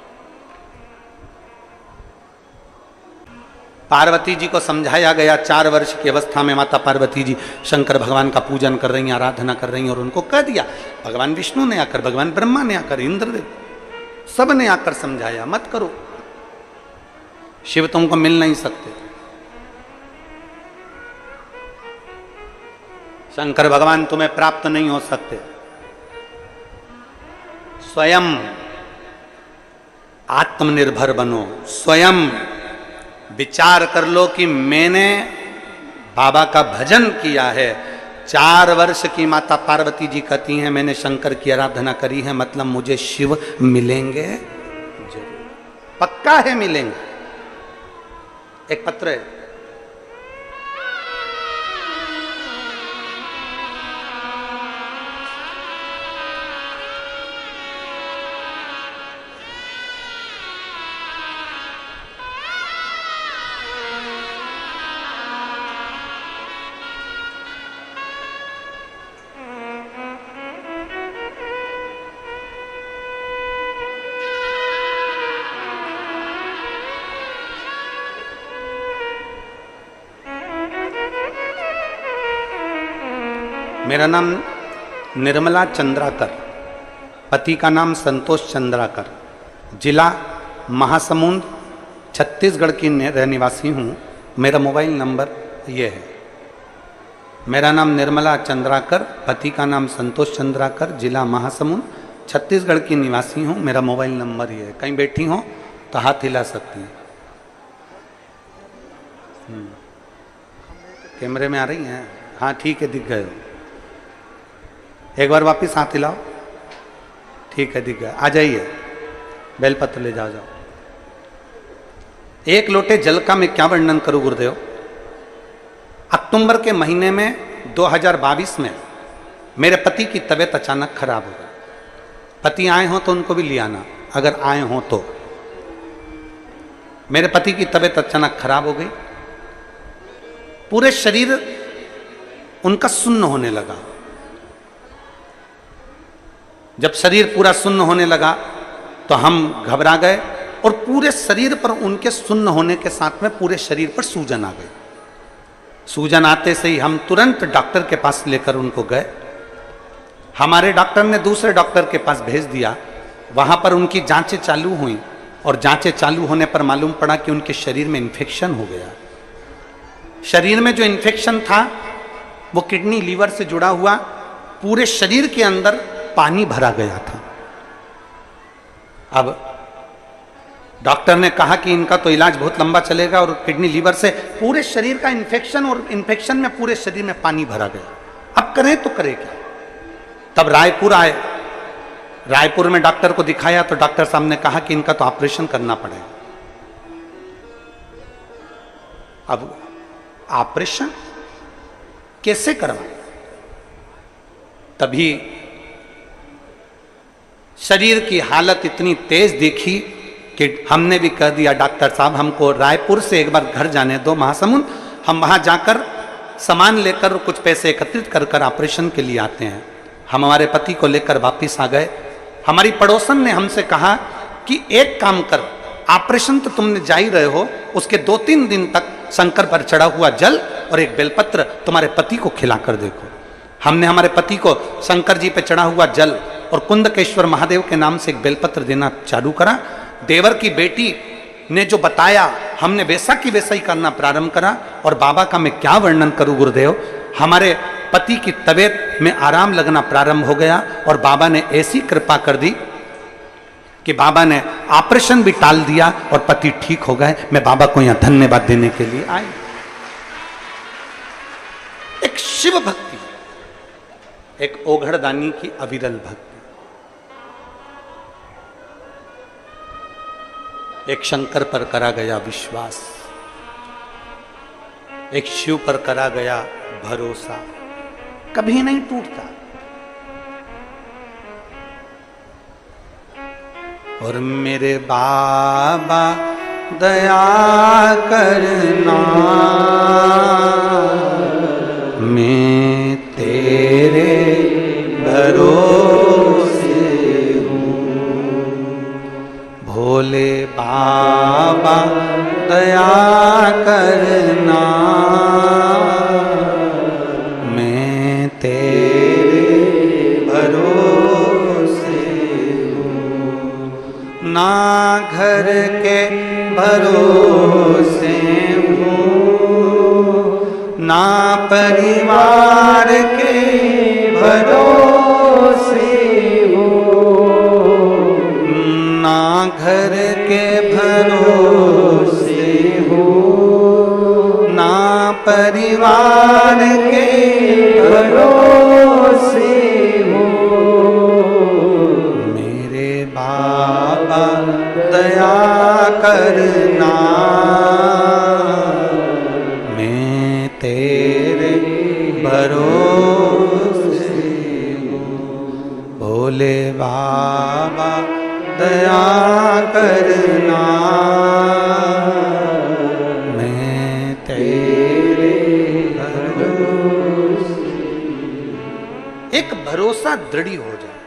पार्वती जी को समझाया गया, 4 वर्ष की अवस्था में माता पार्वती जी शंकर भगवान का पूजन कर रही हैं, आराधना कर रही हैं, और उनको कह दिया, भगवान विष्णु ने आकर, भगवान ब्रह्मा ने आकर, इंद्रदेव सब ने आकर समझाया, मत करो, शिव तुमको मिल नहीं सकते। शंकर भगवान तुम्हें प्राप्त नहीं हो सकते। स्वयं आत्मनिर्भर बनो, स्वयं विचार कर लो कि मैंने बाबा का भजन किया है। 4 वर्ष की माता पार्वती जी कहती हैं मैंने शंकर की आराधना करी है, मतलब मुझे शिव मिलेंगे जरूर, पक्का है मिलेंगे। एक पत्र है, मेरा नाम निर्मला चंद्राकर, पति का नाम संतोष चंद्राकर, जिला महासमुंद, छत्तीसगढ़ की रहनिवासी हूँ। मेरा मोबाइल नंबर ये है। मेरा नाम निर्मला चंद्राकर, पति का नाम संतोष चंद्राकर, जिला महासमुंद, छत्तीसगढ़ की निवासी हूँ। मेरा मोबाइल नंबर ये है। कहीं बैठी हो तो हाथ हिला सकती हैं। कैमरे में आ रही हैं? हाँ ठीक है, दिख गए हो। एक बार वापिस हाथ हिलाओ। ठीक है, दिख गया। आ जाइए, बेलपत्र ले जाओ। एक लोटे जल का मैं क्या वर्णन करूं गुरुदेव। अक्टूबर के महीने में 2022 में मेरे पति की तबीयत अचानक खराब हो गई। पति आए हो तो उनको भी ले आना, अगर आए हो तो। मेरे पति की तबीयत अचानक खराब हो गई, पूरे शरीर उनका सुन्न होने लगा। जब शरीर पूरा सुन्न होने लगा तो हम घबरा गए और पूरे शरीर पर उनके सुन्न होने के साथ में पूरे शरीर पर सूजन आ गई। सूजन आते से ही हम तुरंत डॉक्टर के पास लेकर उनको गए। हमारे डॉक्टर ने दूसरे डॉक्टर के पास भेज दिया। वहां पर उनकी जांचें चालू हुई और जांचें चालू होने पर मालूम पड़ा कि उनके शरीर में इन्फेक्शन हो गया। शरीर में जो इन्फेक्शन था वो किडनी लीवर से जुड़ा हुआ, पूरे शरीर के अंदर पानी भरा गया था। अब डॉक्टर ने कहा कि इनका तो इलाज बहुत लंबा चलेगा और किडनी लीवर से पूरे शरीर का इन्फेक्शन, और इन्फेक्शन में पूरे शरीर में पानी भरा गया। अब करें तो करें क्या। तब रायपुर आए। रायपुर में डॉक्टर को दिखाया तो डॉक्टर साहब ने कहा कि इनका तो ऑपरेशन करना पड़ेगा। अब ऑपरेशन कैसे करवाएं? तभी शरीर की हालत इतनी तेज देखी कि हमने भी कह दिया डॉक्टर साहब हमको रायपुर से एक बार घर जाने दो महासमुंद, हम वहां जाकर सामान लेकर कुछ पैसे एकत्रित कर कर ऑपरेशन के लिए आते हैं। हम हमारे पति को लेकर वापस आ गए। हमारी पड़ोसन ने हमसे कहा कि एक काम कर, ऑपरेशन तो तुमने जा ही रहे हो, उसके 2-3 दिन तक शंकर पर चढ़ा हुआ जल और एक बेलपत्र तुम्हारे पति को खिलाकर देखो। हमने हमारे पति को शंकर जी पे चढ़ा हुआ जल और कुंदकेश्वर महादेव के नाम से एक बेलपत्र देना चालू करा। देवर की बेटी ने जो बताया हमने वैसा की वैसा ही करना प्रारंभ करा। और बाबा का मैं क्या वर्णन करूं गुरुदेव, हमारे पति की तबीयत में आराम लगना प्रारंभ हो गया और बाबा ने ऐसी कृपा कर दी कि बाबा ने ऑपरेशन भी टाल दिया और पति ठीक हो गए। मैं बाबा को यहां धन्यवाद देने के लिए आई। एक शिव भक्ति, एक ओघड़दानी की अविरल भक्ति, एक शंकर पर करा गया विश्वास, एक शिव पर करा गया भरोसा कभी नहीं टूटता। और मेरे बाबा दया करना, मैं तेरे भरोसे हूँ। भोले बाबा दया करना, मैं तेरे भरोसे हूँ। ना घर के भरोसे हूँ, ना परिवार के भरोसे हूँ, ना घर के भरोसे हूँ, ना परिवार के भरोसे हूँ। मेरे बाबा दया करना, मैं तेरे भरोसे हूँ। भोले बाबा दया करना, मैं तेरे भरोसे। एक भरोसा दृढ़ हो जाए,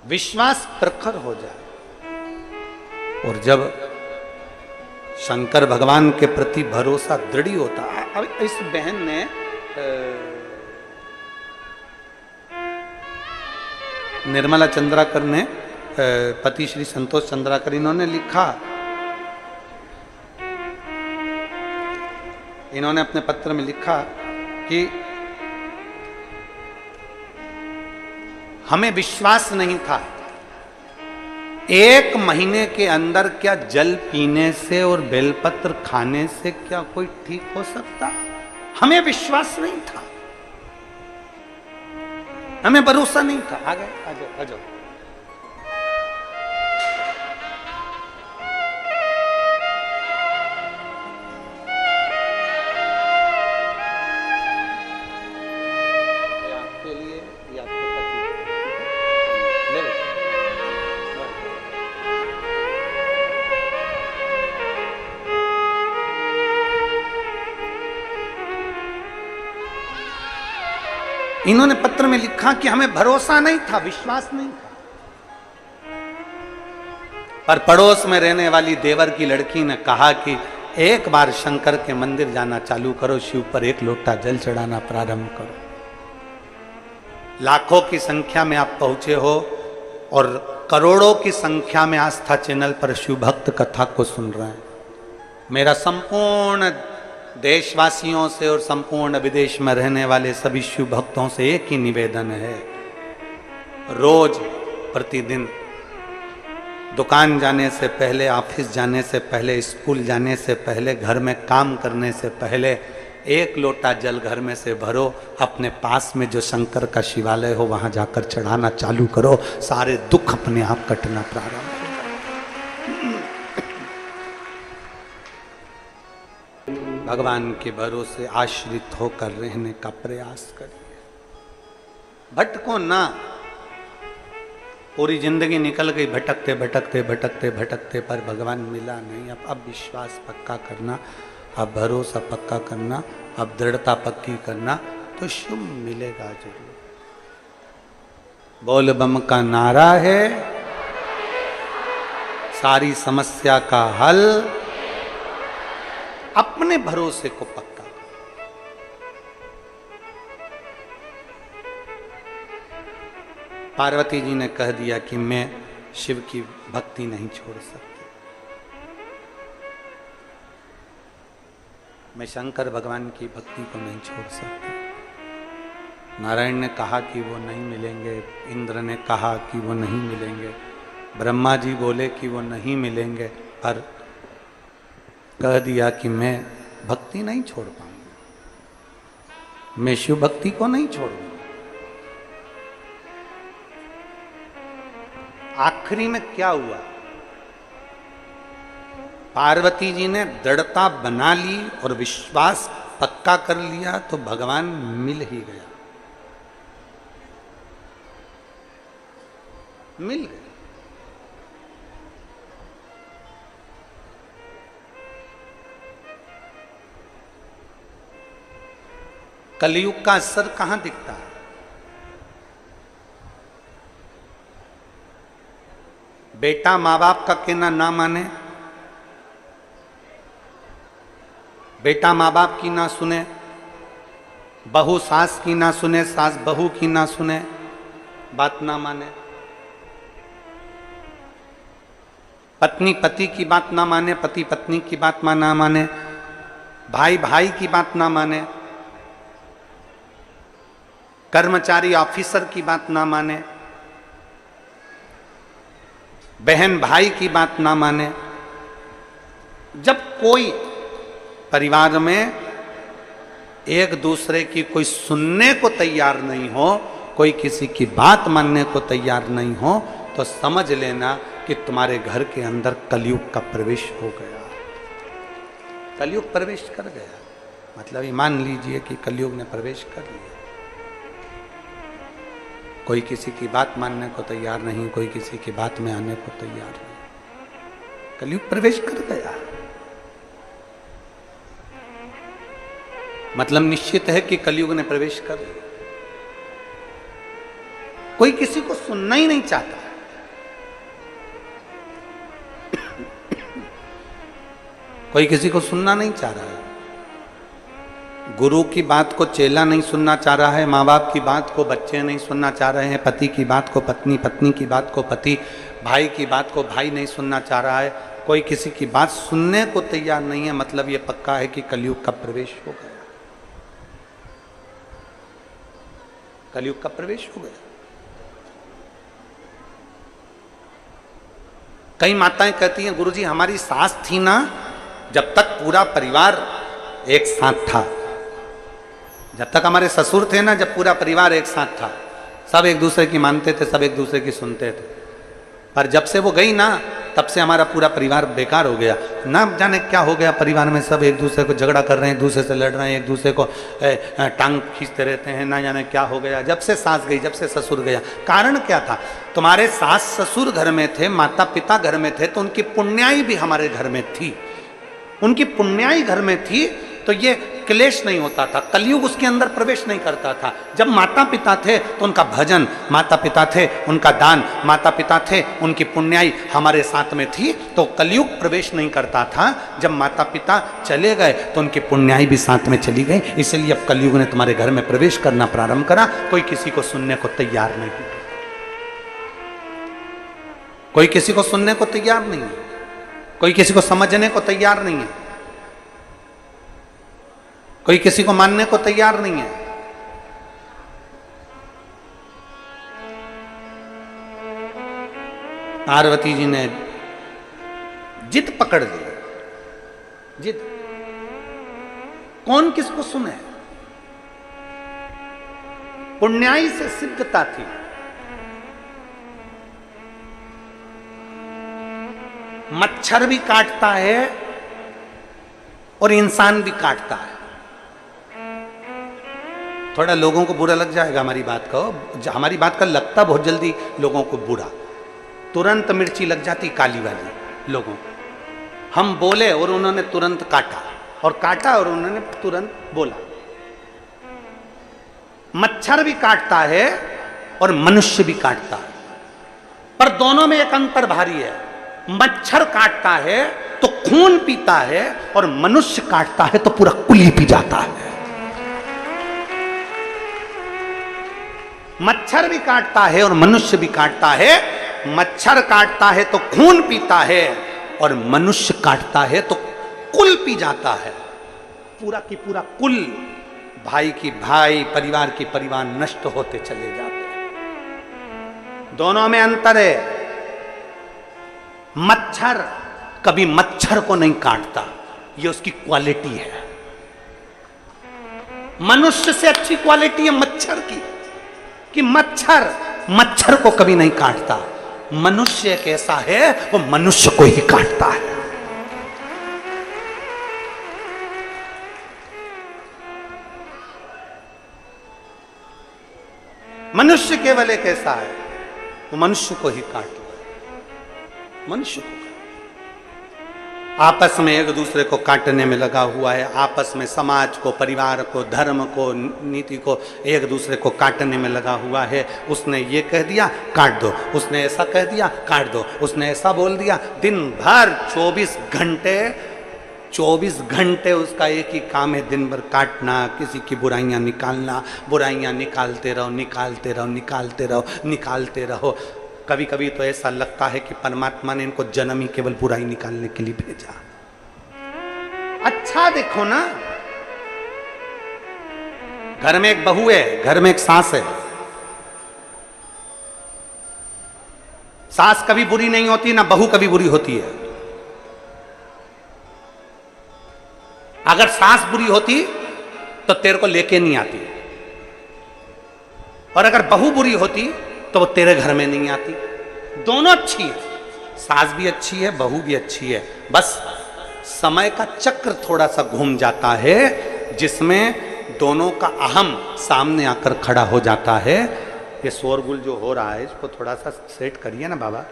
विश्वास प्रखर हो जाए। और जब शंकर भगवान के प्रति भरोसा दृढ़ होता है। अब इस बहन ने निर्मला चंद्राकर ने पति श्री संतोष चंद्राकर, इन्होंने लिखा, इन्होंने अपने पत्र में लिखा कि हमें विश्वास नहीं था 1 महीने के अंदर क्या जल पीने से और बेलपत्र खाने से क्या कोई ठीक हो सकता। हमें विश्वास नहीं था, हमें भरोसा नहीं था। आ गए, आ जाओ, आ जाओ। आपके लिए या आपके पति ले लो। इन्होंने पत्र में लिखा कि हमें भरोसा नहीं था, विश्वास नहीं था। पर पड़ोस में रहने वाली देवर की लड़की ने कहा कि एक बार शंकर के मंदिर जाना चालू करो, शिव पर 1 लोटा जल चढ़ाना प्रारंभ करो। लाखों की संख्या में आप पहुंचे हो और करोड़ों की संख्या में आस्था चैनल पर शिव भक्त कथा को सुन रहे हैं। मेरा संपूर्ण देशवासियों से और संपूर्ण विदेश में रहने वाले सभी शिव भक्तों से एक ही निवेदन है, रोज प्रतिदिन दुकान जाने से पहले, ऑफिस जाने से पहले, स्कूल जाने से पहले, घर में काम करने से पहले 1 लोटा जल घर में से भरो। अपने पास में जो शंकर का शिवालय हो वहां जाकर चढ़ाना चालू करो, सारे दुख अपने आप कटना प्रारंभ। भगवान के भरोसे आश्रित होकर रहने का प्रयास करिए। भटको ना, पूरी जिंदगी निकल गई भटकते भटकते भटकते भटकते, पर भगवान मिला नहीं। अब विश्वास पक्का करना, अब भरोसा पक्का करना, अब दृढ़ता पक्की करना, तो शुभ मिलेगा जरूर। बोल बम का नारा है सारी समस्या का हल, अपने भरोसे को पक्का करो। पार्वती जी ने कह दिया कि मैं शिव की भक्ति नहीं छोड़ सकती, मैं शंकर भगवान की भक्ति को नहीं छोड़ सकती। नारायण ने कहा कि वो नहीं मिलेंगे, इंद्र ने कहा कि वो नहीं मिलेंगे, ब्रह्मा जी बोले कि वो नहीं मिलेंगे, पर कह दिया कि मैं भक्ति नहीं छोड़ पाऊंगा, मैं शिव भक्ति को नहीं छोड़ूंगा। आखिरी में क्या हुआ? पार्वती जी ने दृढ़ता बना ली और विश्वास पक्का कर लिया, तो भगवान मिल ही गया, मिल गया। कलयुग का असर कहां दिखता है? बेटा माँ बाप का कहना ना माने, बेटा माँ बाप की ना सुने, बहू सास की ना सुने, सास बहू की ना सुने, बात ना माने, पत्नी पति की बात ना माने, पति पत्नी की बात ना माने, भाई भाई की बात ना माने, कर्मचारी ऑफिसर की बात ना माने, बहन भाई की बात ना माने। जब कोई परिवार में एक दूसरे की कोई सुनने को तैयार नहीं हो, कोई किसी की बात मानने को तैयार नहीं हो, तो समझ लेना कि तुम्हारे घर के अंदर कलयुग का प्रवेश हो गया। कलयुग प्रवेश कर गया, मतलब ये मान लीजिए कि कलयुग ने प्रवेश कर लिया। कोई किसी की बात मानने को तैयार नहीं, कोई किसी की बात में आने को तैयार नहीं, कलयुग प्रवेश कर गया। मतलब निश्चित है कि कलयुग ने प्रवेश कर लिया। कोई किसी को सुनना ही नहीं चाहता। कोई किसी को सुनना नहीं चाह रहा है। गुरु की बात को चेला नहीं सुनना चाह रहा है, माँ बाप की बात को बच्चे नहीं सुनना चाह रहे हैं, पति की बात को पत्नी, पत्नी की बात को पति, भाई की बात को भाई नहीं सुनना चाह रहा है। कोई किसी की बात सुनने को तैयार नहीं है। मतलब ये पक्का है कि कलयुग का प्रवेश हो गया, कलयुग का प्रवेश हो गया। कई माताएं कहती हैं, गुरुजी हमारी सास थी ना, जब तक पूरा परिवार एक साथ था, जब तक हमारे ससुर थे ना, जब पूरा परिवार एक साथ था, सब एक दूसरे की मानते थे, सब एक दूसरे की सुनते थे, पर जब से वो गई ना, तब से हमारा पूरा परिवार बेकार हो गया। ना जाने क्या हो गया परिवार में, सब एक दूसरे को झगड़ा कर रहे हैं, एक दूसरे से लड़ रहे हैं, एक दूसरे को टांग खींचते रहते हैं। ना जाने क्या हो गया जब से सास गई, जब से ससुर गया। कारण क्या था? तुम्हारे सास ससुर घर में थे, माता पिता घर में थे, तो उनकी पुण्याई भी हमारे घर में थी, उनकी पुण्याई घर में थी, तो ये क्लेश नहीं होता था, कलयुग उसके अंदर प्रवेश नहीं करता था। जब माता पिता थे तो उनका भजन, माता पिता थे उनका दान, माता पिता थे उनकी पुण्याई हमारे साथ में थी, तो कलयुग प्रवेश नहीं करता था। जब माता पिता चले गए तो उनकी पुण्याई भी साथ में चली गई, इसलिए अब कलयुग ने तुम्हारे घर में प्रवेश करना प्रारंभ करा। कोई किसी को सुनने को तैयार नहीं, कोई किसी को सुनने को तैयार नहीं है, कोई किसी को समझने को तैयार नहीं है, कोई किसी को मानने को तैयार नहीं है। पार्वती जी ने जिद पकड़ ली, जिद। कौन किसको सुने? पुण्याई से सिद्धता थी। मच्छर भी काटता है और इंसान भी काटता है। थोड़ा लोगों को बुरा लग जाएगा हमारी बात का, हमारी बात का लगता बहुत जल्दी लोगों को बुरा, तुरंत मिर्ची लग जाती काली वाली लोगों को। हम बोले और उन्होंने तुरंत काटा, और काटा और उन्होंने तुरंत बोला। मच्छर भी काटता है और मनुष्य भी काटता है, पर दोनों में एक अंतर भारी है। मच्छर काटता है तो खून पीता है, और मनुष्य काटता है तो पूरा कुल ही पी जाता है। मच्छर भी काटता है और मनुष्य भी काटता है। मच्छर काटता है तो खून पीता है, और मनुष्य काटता है तो कुल पी जाता है। पूरा की पूरा कुल, भाई की भाई, परिवार की परिवार नष्ट होते चले जाते हैं। दोनों में अंतर है। मच्छर कभी मच्छर को नहीं काटता, ये उसकी क्वालिटी है। मनुष्य से अच्छी क्वालिटी है मच्छर की, कि मच्छर को कभी नहीं काटता। मनुष्य एक ऐसा है, वो मनुष्य को ही काटता है। मनुष्य केवल एक ऐसा है, वो मनुष्य को ही काटता है। मनुष्य को आपस में एक दूसरे को काटने में लगा हुआ है। आपस में समाज को, परिवार को, धर्म को, नीति को एक दूसरे को काटने में लगा हुआ है। उसने ये कह दिया, काट दो। उसने ऐसा कह दिया, काट दो। उसने ऐसा बोल दिया। दिन भर 24 घंटे उसका एक ही काम है, दिन भर काटना, किसी की बुराइयां निकालना। बुराइयां निकालते रहो, निकालते रहो, निकालते रहो, निकालते रहो। कभी कभी तो ऐसा लगता है कि परमात्मा ने इनको जन्म ही केवल बुराई निकालने के लिए भेजा। अच्छा देखो ना, घर में एक बहू है, घर में एक सास है। सास कभी बुरी नहीं होती, ना बहू कभी बुरी होती है। अगर सास बुरी होती तो तेरे को लेके नहीं आती, और अगर बहू बुरी होती तो वो तेरे घर में नहीं आती। दोनों अच्छी है, सास भी अच्छी है, बहू भी अच्छी है। बस समय का चक्र थोड़ा सा घूम जाता है, जिसमें दोनों का अहम सामने आकर खड़ा हो जाता है। ये शोरगुल जो हो रहा है, इसको थोड़ा सा सेट करिए ना बाबा।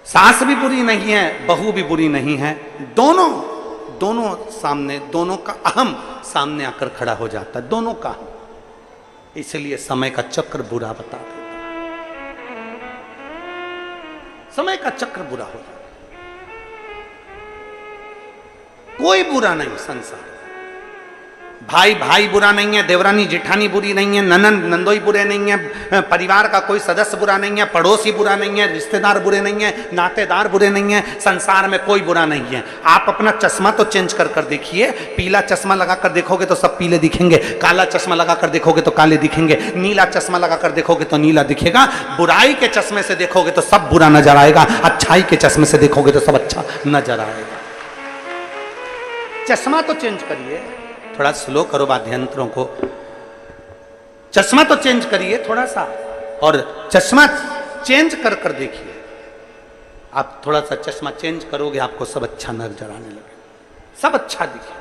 सास भी बुरी नहीं है, बहू भी बुरी नहीं है। दोनों सामने, दोनों का अहम सामने आकर खड़ा हो जाता है, दोनों का। इसलिए समय का चक्र बुरा बता देता है। समय का चक्र बुरा हो जाता है। कोई बुरा नहीं संसार। भाई भाई बुरा नहीं है, देवरानी जेठानी बुरी नहीं है, ननंद नंदोई बुरे नहीं है, परिवार का कोई सदस्य बुरा नहीं है, पड़ोसी बुरा नहीं है, रिश्तेदार बुरे नहीं है, नातेदार बुरे नहीं है। संसार में कोई बुरा नहीं है। आप अपना चश्मा तो चेंज कर कर देखिए। पीला चश्मा लगा कर देखोगे तो सब पीले दिखेंगे, काला चश्मा लगा कर देखोगे तो काले दिखेंगे, नीला चश्मा लगा कर देखोगे तो नीला दिखेगा। बुराई के चश्मे से देखोगे तो सब बुरा नजर आएगा, अच्छाई के चश्मे से देखोगे तो सब अच्छा नजर आएगा। चश्मा तो चेंज करिए, थोड़ा स्लो करो वाद्यंत्रों को। चश्मा तो चेंज करिए थोड़ा सा, और चश्मा चेंज कर कर देखिए। आप थोड़ा सा चश्मा चेंज करोगे, आपको सब अच्छा नजर आने लगे, सब अच्छा दिखे।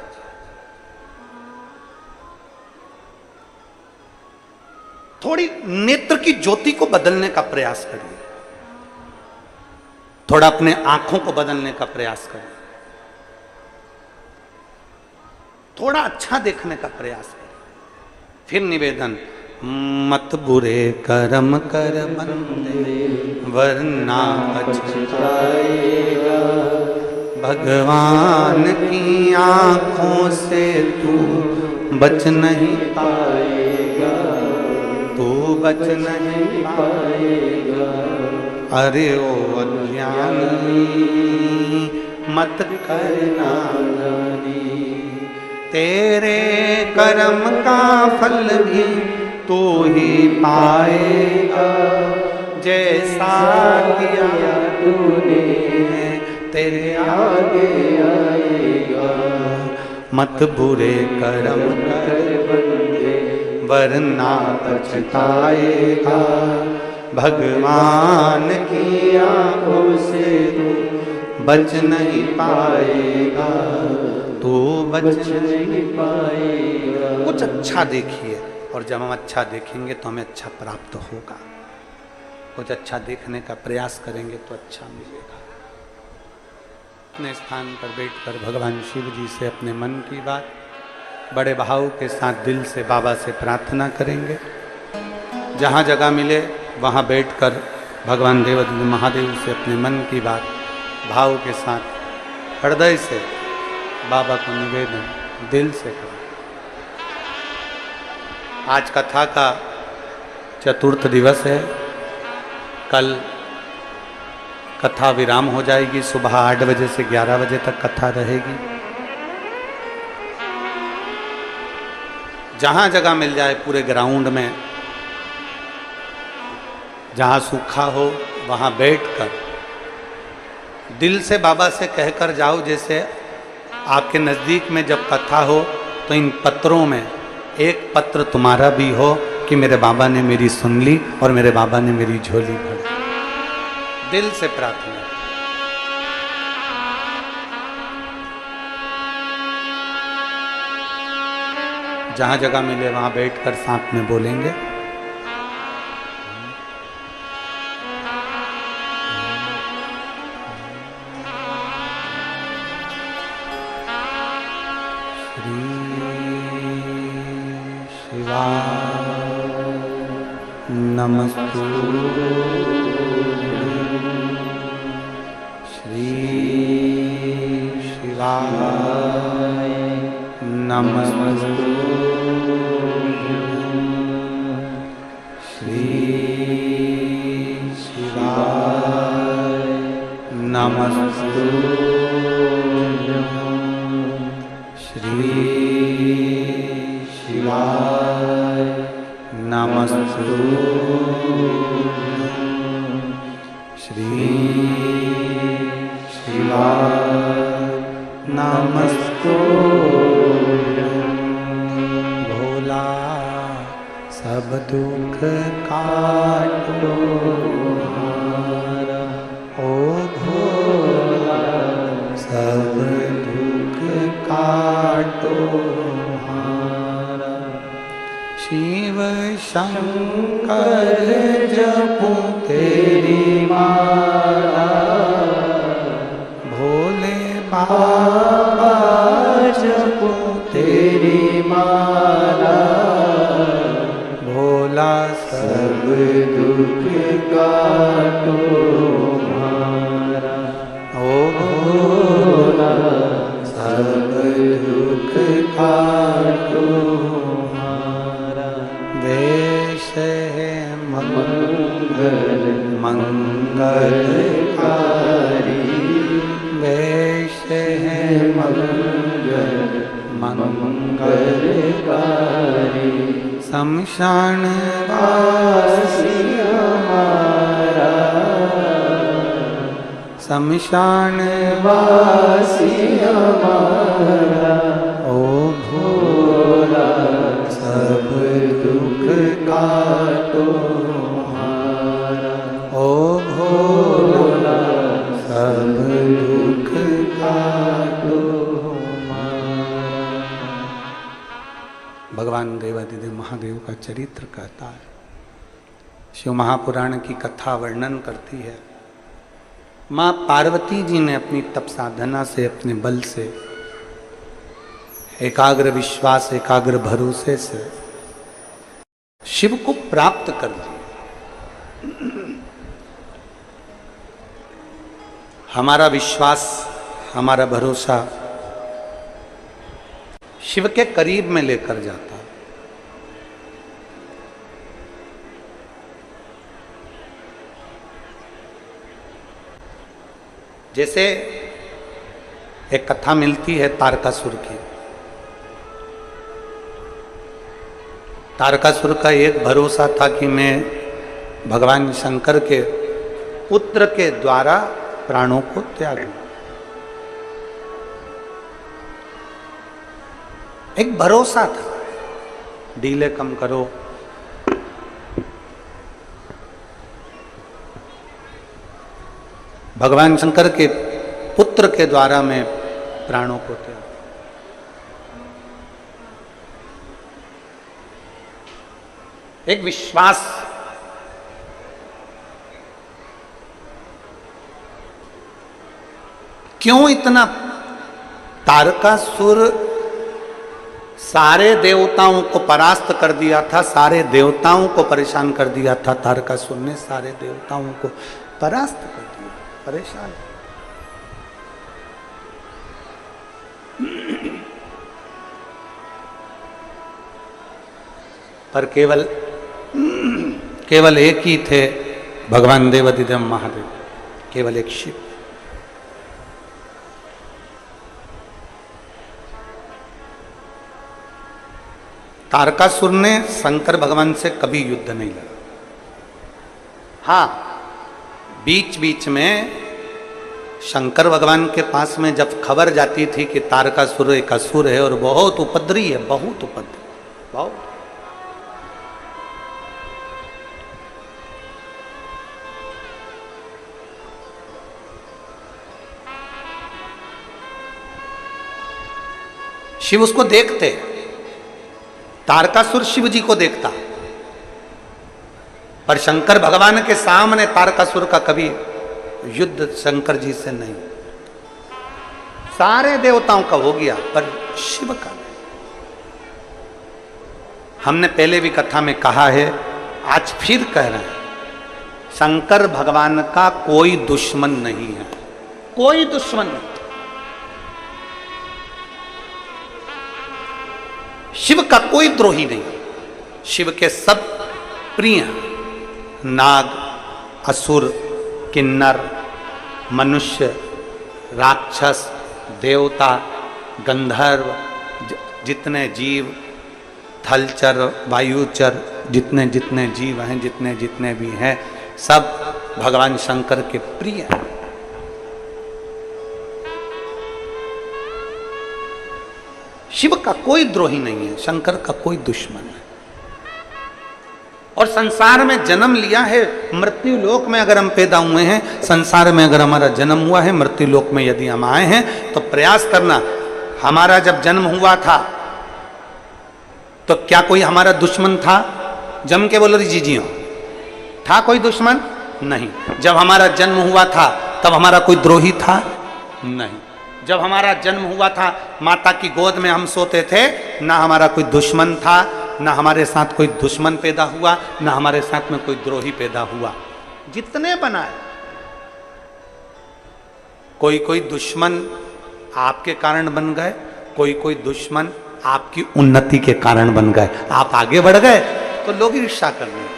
थोड़ी नेत्र की ज्योति को बदलने का प्रयास करिए, थोड़ा अपने आंखों को बदलने का प्रयास करिए, थोड़ा अच्छा देखने का प्रयास करें। फिर निवेदन, मत बुरे कर्म कर बंदे वरना पछताएगा। भगवान की आंखों से तू बच नहीं पाएगा, तू बच नहीं पाएगा। अरे ओ अज्ञानी मत करना नानी, तेरे कर्म का फल भी तू ही पाएगा। जैसा किया तूने तेरे आगे आएगा। मत बुरे कर्म कर बंदे वरना पछताएगा। भगवान की आंखों से तू बच नहीं पाएगा, तो बच नहीं पाएगा। कुछ अच्छा देखिए, और जब हम अच्छा देखेंगे तो हमें अच्छा प्राप्त होगा। कुछ अच्छा देखने का प्रयास करेंगे तो अच्छा मिलेगा। अपने स्थान पर बैठकर भगवान शिव जी से अपने मन की बात बड़े भाव के साथ दिल से बाबा से प्रार्थना करेंगे। जहाँ जगह मिले वहाँ बैठकर भगवान देवाधिदेव महादेव से अपने मन की बात भाव के साथ हृदय से बाबा को निवेदन दिल से करें। आज कथा का चतुर्थ दिवस है। कल कथा विराम हो जाएगी। सुबह 8 बजे से 11 बजे तक कथा रहेगी। जहां जगह मिल जाए पूरे ग्राउंड में, जहां सूखा हो वहां बैठकर दिल से बाबा से कहकर जाओ। जैसे आपके नज़दीक में जब कथा हो तो इन पत्रों में एक पत्र तुम्हारा भी हो कि मेरे बाबा ने मेरी सुन ली और मेरे बाबा ने मेरी झोली भर। दिल से प्रार्थना। जहां जगह मिले वहां बैठकर साथ में बोलेंगे। श्री शिवाय नमस्तुभ्यं। श्री शिवाय नमस्तुभ्यं। श्री शिवाय नमस्तुभ्यं। श्री शिवाय नमस्तुभ्यं। श्री शिवाय नमस्तुभ्यं। भोला सब दुख काटो हारा, ओ भोला सब दुख काटो हारा। शिव शंकर जपूं तेरी माला, भोले बाबा जपूं तेरी माला। भोला सब दुख काटो हारा, ओ भोला सब दुख काटो हारा। वेश है मंगल मंगलकारी, वेश है मंगल मंगलकारी। शमशान वासी हमारा, शमशान वासी हमारा। ओ भोला सब दुख काटो हारा, ओ भोला सब दुख काटो हारा। भगवान देवाधिदेव महादेव का चरित्र कहता है। शिव महापुराण की कथा वर्णन करती है। माँ पार्वती जी ने अपनी तप साधना से, अपने बल से, एकाग्र विश्वास, एकाग्र भरोसे से शिव को प्राप्त कर लिया। हमारा विश्वास, हमारा भरोसा शिव के करीब में लेकर जाता। जैसे एक कथा मिलती है तारकासुर की। तारकासुर का एक भरोसा था कि मैं भगवान शंकर के पुत्र के द्वारा प्राणों को त्यागूं। एक भरोसा था, डीले कम करो, भगवान शंकर के पुत्र के द्वारा मैं प्राणों को त्याग। एक विश्वास, क्यों इतना? तारकासुर सारे देवताओं को परास्त कर दिया था, सारे देवताओं को परेशान कर दिया था। तारकासुर ने सारे देवताओं को परास्त कर दिया, परेशान। पर केवल एक ही थे भगवान देवाधिदेव महादेव, केवल एक शिव। तारकासुर ने शंकर भगवान से कभी युद्ध नहीं लड़ा। हाँ, बीच बीच में शंकर भगवान के पास में जब खबर जाती थी कि तारकासुर एक असुर है और बहुत उपद्रवी है, बहुत उपद्रवी, बहुत। शिव उसको देखते, तारकासुर शिव जी को देखता, पर शंकर भगवान के सामने तारकासुर का कभी युद्ध शंकर जी से नहीं। सारे देवताओं का हो गया पर शिव का नहीं। हमने पहले भी कथा में कहा है, आज फिर कह रहे हैं, शंकर भगवान का कोई दुश्मन नहीं है, कोई दुश्मन नहीं। शिव का कोई द्रोही नहीं। शिव के सब प्रिय, नाग, असुर, किन्नर, मनुष्य, राक्षस, देवता, गंधर्व, जितने जीव, थलचर, वायुचर, जितने जितने जीव हैं, जितने जितने भी हैं, सब भगवान शंकर के प्रिय हैं। शिव का कोई द्रोही नहीं है, शंकर का कोई दुश्मन है। और संसार में जन्म लिया है, मृत्यु लोक में अगर हम पैदा हुए हैं, संसार में अगर हमारा जन्म हुआ है, मृत्यु लोक में यदि हम आए हैं, तो प्रयास करना। हमारा जब जन्म हुआ था तो क्या कोई हमारा दुश्मन था? जम के बोलो जी जी, था कोई दुश्मन? नहीं। जब हमारा जन्म हुआ था तब हमारा कोई द्रोही था? नहीं। जब हमारा जन्म हुआ था, माता की गोद में हम सोते थे, ना हमारा कोई दुश्मन था, ना हमारे साथ कोई दुश्मन पैदा हुआ, ना हमारे साथ में कोई द्रोही पैदा हुआ। जितने बनाए, कोई कोई दुश्मन आपके कारण बन गए, कोई कोई दुश्मन आपकी उन्नति के कारण बन गए। आप आगे बढ़ गए तो लोग ईर्ष्या कर रहे हैं।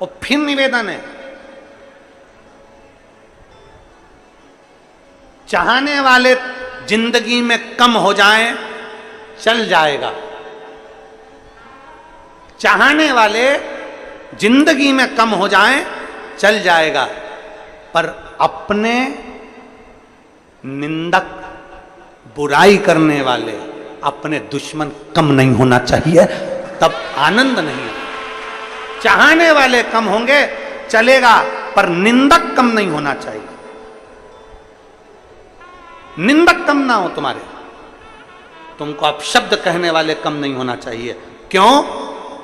और फिर निवेदन है, चाहने वाले जिंदगी में कम हो जाएं, चल जाएगा। चाहने वाले जिंदगी में कम हो जाएं, चल जाएगा, पर अपने निंदक, बुराई करने वाले, अपने दुश्मन कम नहीं होना चाहिए, तब आनंद नहीं है। चाहने वाले कम होंगे चलेगा, पर निंदक कम नहीं होना चाहिए। निंदक कम ना हो तुम्हारे, तुमको अपशब्द कहने वाले कम नहीं होना चाहिए। क्यों?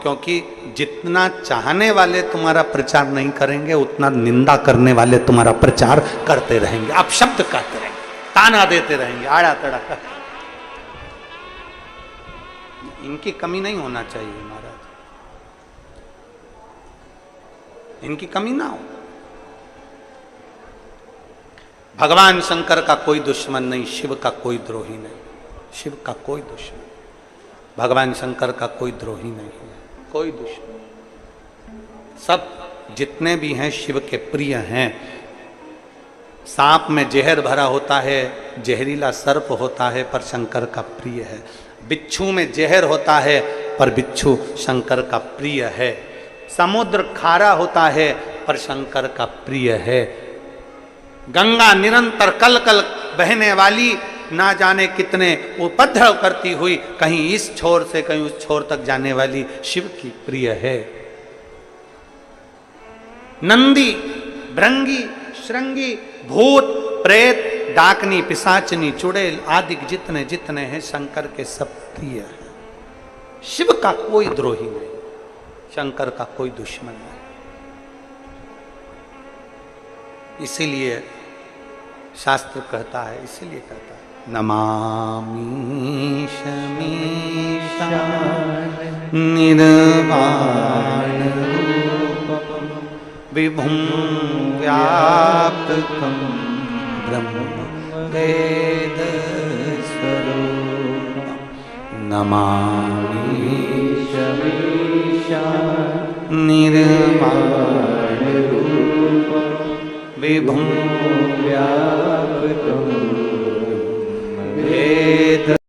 क्योंकि जितना चाहने वाले तुम्हारा प्रचार नहीं करेंगे, उतना निंदा करने वाले तुम्हारा प्रचार करते रहेंगे, अपशब्द कहते रहेंगे, ताना देते रहेंगे, आड़ा तड़ा कर। इनकी कमी नहीं होना चाहिए महाराज, इनकी कमी ना हो। भगवान शंकर का कोई दुश्मन नहीं, शिव का कोई द्रोही नहीं, शिव का कोई दुश्मन, भगवान शंकर का कोई द्रोही नहीं है, कोई दुश्मन। सब जितने भी हैं शिव के प्रिय हैं। सांप में जहर भरा होता है, जहरीला सर्प होता है, पर शंकर का प्रिय है। बिच्छू में जहर होता है, पर बिच्छू शंकर का प्रिय है। समुद्र खारा होता है, पर शंकर का प्रिय है। गंगा निरंतर कल कल बहने वाली, ना जाने कितने उपद्रव करती हुई, कहीं इस छोर से कहीं उस छोर तक जाने वाली, शिव की प्रिय है। नंदी, भृंगी, श्रृंगी, भूत, प्रेत, डाकनी, पिशाचनी, चुड़ैल आदि जितने जितने हैं शंकर के सब प्रिय हैं। शिव का कोई द्रोही नहीं। शंकर का कोई दुश्मन नहीं। इसीलिए शास्त्र कहता है, इसीलिए कहता है नमामि शमीशा निर्वाण रूपम विभुं व्यापकं ब्रह्म वेद स्वरूपम नमामि शमीशा निर्वाण रूपम विभुं व्यापकं